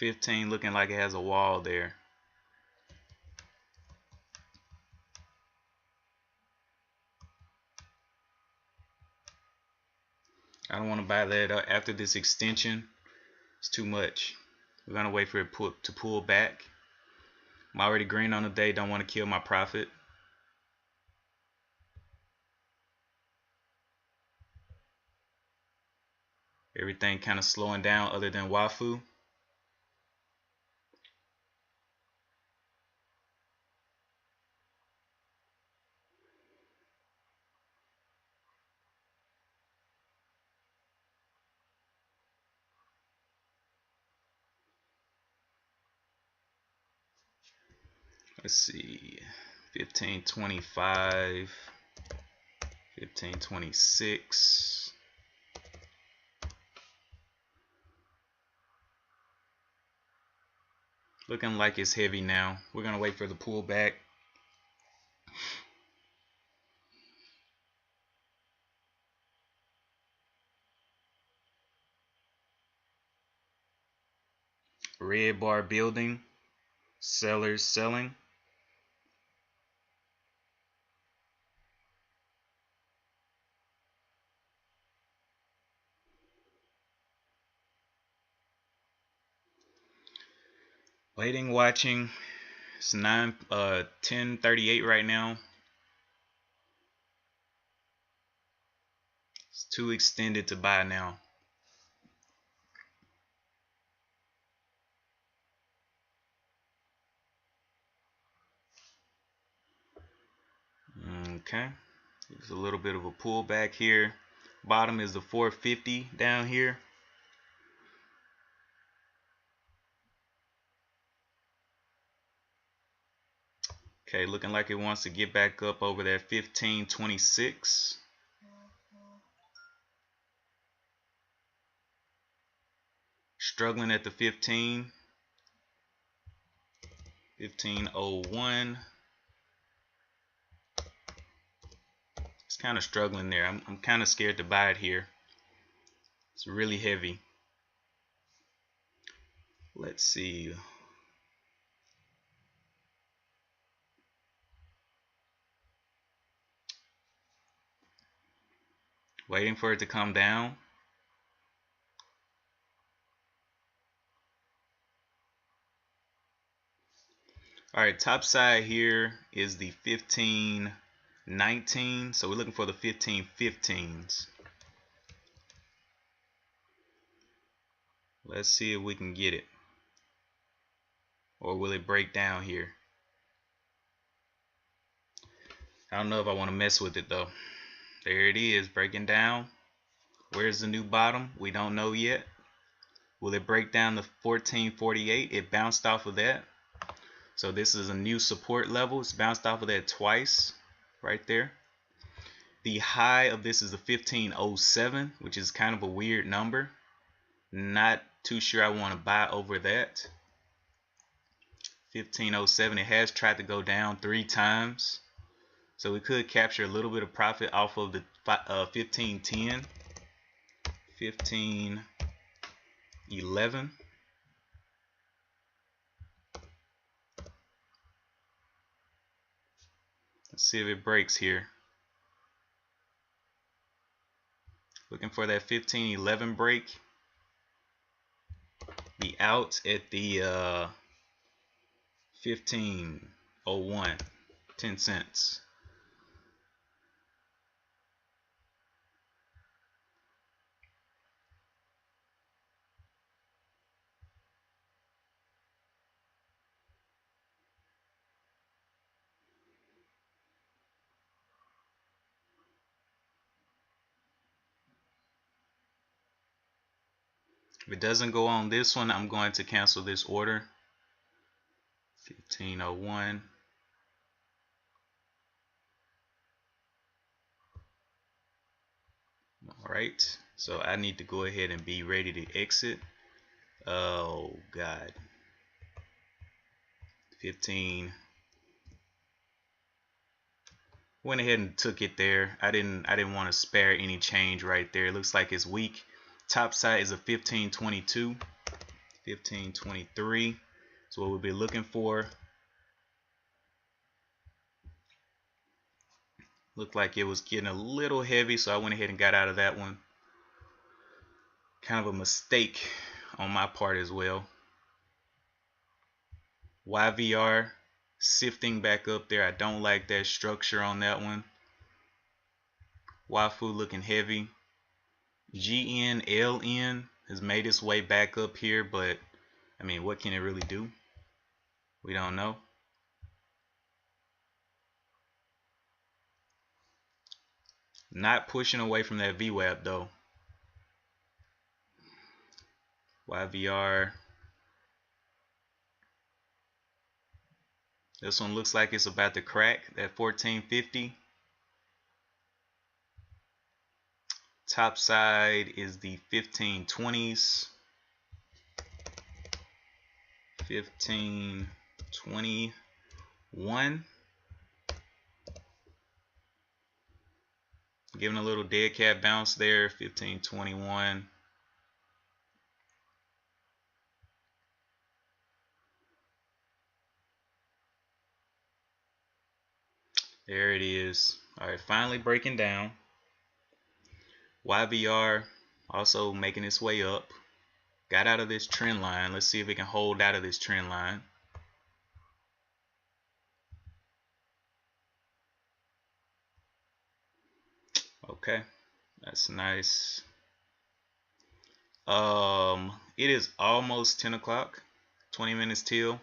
$15 looking like it has a wall there. I don't want to buy that after this extension. It's too much. We're gonna wait for it to pull back. I'm already green on the day. Don't want to kill my profit. Everything kind of slowing down other than Wafu. Let's see, 1525, 1526. Looking like it's heavy now. We're gonna wait for the pullback. Red bar building, sellers selling. Waiting, watching. It's 10:38 right now. It's too extended to buy now. Okay, there's a little bit of a pullback here. Bottom is the 450 down here. Okay, looking like it wants to get back up over that 1526. Struggling at the 1501. It's kind of struggling there. I'm kind of scared to buy it here. It's really heavy. Let's see. Waiting for it to come down. All right, top side here is the 1519. So we're looking for the 1515s. Let's see if we can get it. Or will it break down here? I don't know if I want to mess with it though. There it is, breaking down. Where's the new bottom? We don't know yet. Will it break down to 1448? It bounced off of that. So this is a new support level. It's bounced off of that twice right there. The high of this is the 1507, which is kind of a weird number. Not too sure I want to buy over that. 1507, it has tried to go down 3 times. So we could capture a little bit of profit off of the 1510, 1511. Let's see if it breaks here. Looking for that 1511 break. Be out at the 1501, 10 cents. If it doesn't go on this one, I'm going to cancel this order. 1501. Alright, so I need to go ahead and be ready to exit. Oh God. 15. Went ahead and took it there. I didn't want to spare any change right there. It looks like it's weak. Top side is a 1522, 1523. So what we'll be looking for. Looked like it was getting a little heavy, so I went ahead and got out of that one. Kind of a mistake on my part as well. YVR sifting back up there. I don't like that structure on that one. WAFU looking heavy. GN LN has made its way back up here, but I mean, what can it really do? We don't know. Not pushing away from that VWAP though. YVR. This one looks like it's about to crack that 1450. Top side is the 1520s. 1521. Giving a little dead cat bounce there. 1521. There it is. All right, finally breaking down. YVR also making its way up. Got out of this trend line. Let's see if it can hold out of this trend line. Okay, that's nice. It is almost 10 o'clock, 20 minutes till.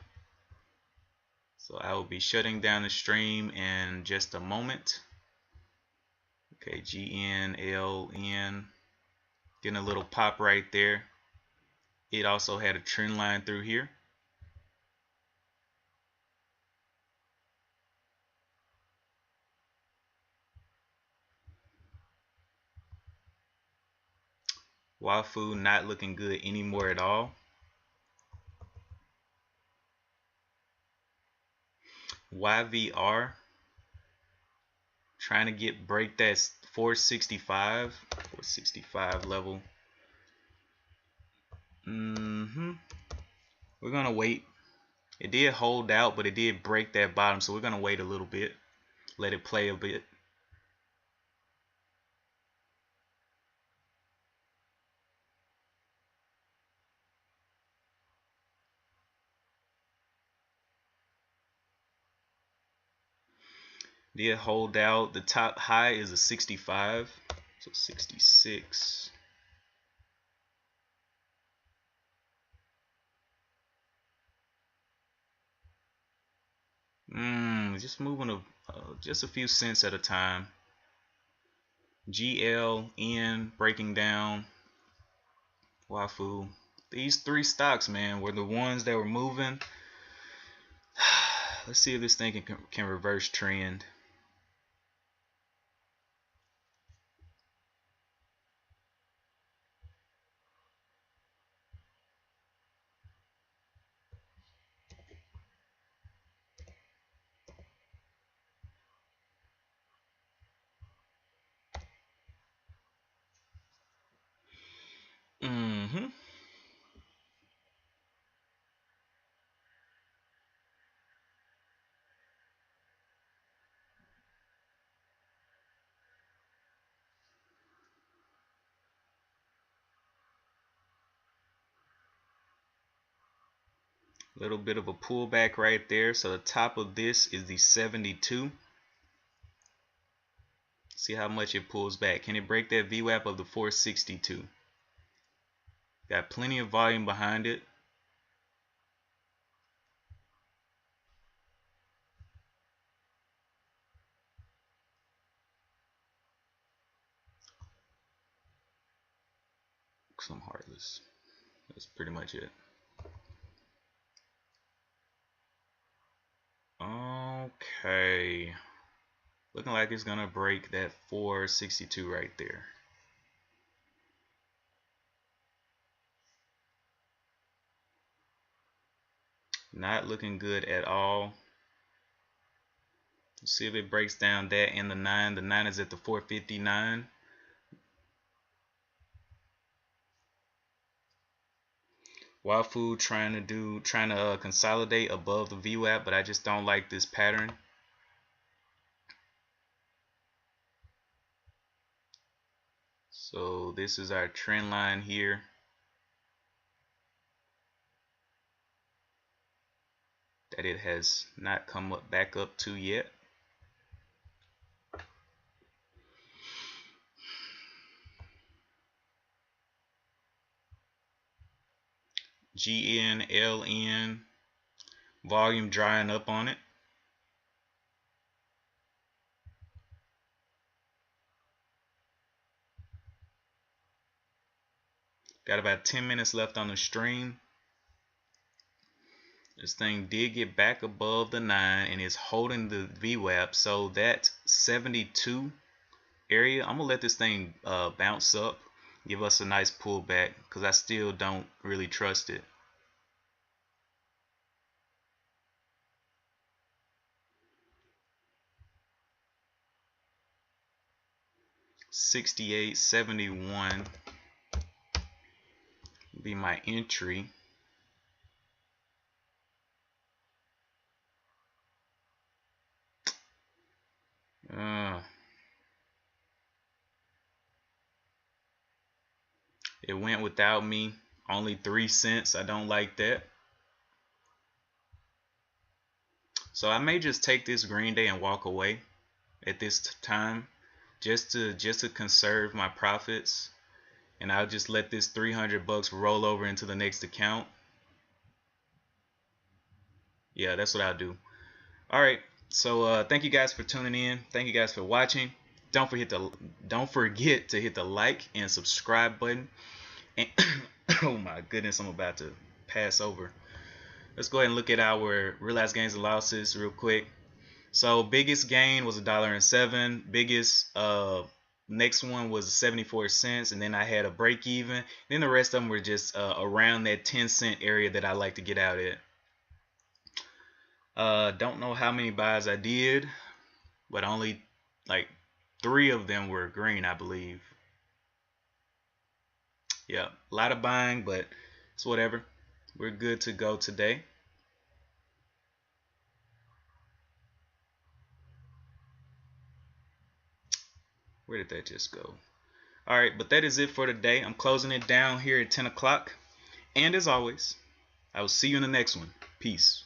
So I will be shutting down the stream in just a moment. Okay, GNLN, getting a little pop right there. It also had a trend line through here. WAFU not looking good anymore at all. YVR trying to break that 465 level. We're gonna wait. It did hold out, but it did break that bottom, so we're gonna wait a little bit, let it play a bit. Did hold out. The top high is a 65, so 66. Just moving just a few cents at a time. GLN breaking down. WAFU. These three stocks, man, were the ones that were moving. Let's see if this thing can reverse trend. Little bit of a pullback right there. So the top of this is the 72. See how much it pulls back. Can it break that VWAP of the 462? Got plenty of volume behind it. Some heartless. That's pretty much it. Okay. Looking like it's gonna break that 462 right there. Not looking good at all. Let's see if it breaks down that and the 9. The 9 is at the 459. WAFU trying to consolidate above the VWAP, but I just don't like this pattern. So this is our trend line here. That it has not come back up to yet. GNLN, volume drying up on it. Got about 10 minutes left on the stream. This thing did get back above the 9 and is holding the VWAP. So that 72 area, I'm gonna let this thing bounce up, give us a nice pullback, because I still don't really trust it. $68.71 be my entry. It went without me. Only 3 cents. I don't like that. So I may just take this green day and walk away at this time, just to conserve my profits, and I'll just let this 300 bucks roll over into the next account. Yeah, that's what I'll do. All right. So thank you guys for tuning in. Thank you guys for watching. don't forget to hit the like and subscribe button. And oh my goodness, I'm about to pass over. Let's go ahead and look at our realized gains and losses real quick. So biggest gain was $1.07. Biggest next one was 74 cents, and then I had a break even. Then the rest of them were just around that 10-cent area that I like to get out at. Don't know how many buys I did, but only like 3 of them were green, I believe. Yeah, a lot of buying, but it's whatever. We're good to go today. Where did that just go? All right, but that is it for today. I'm closing it down here at 10 o'clock. And as always, I will see you in the next one. Peace.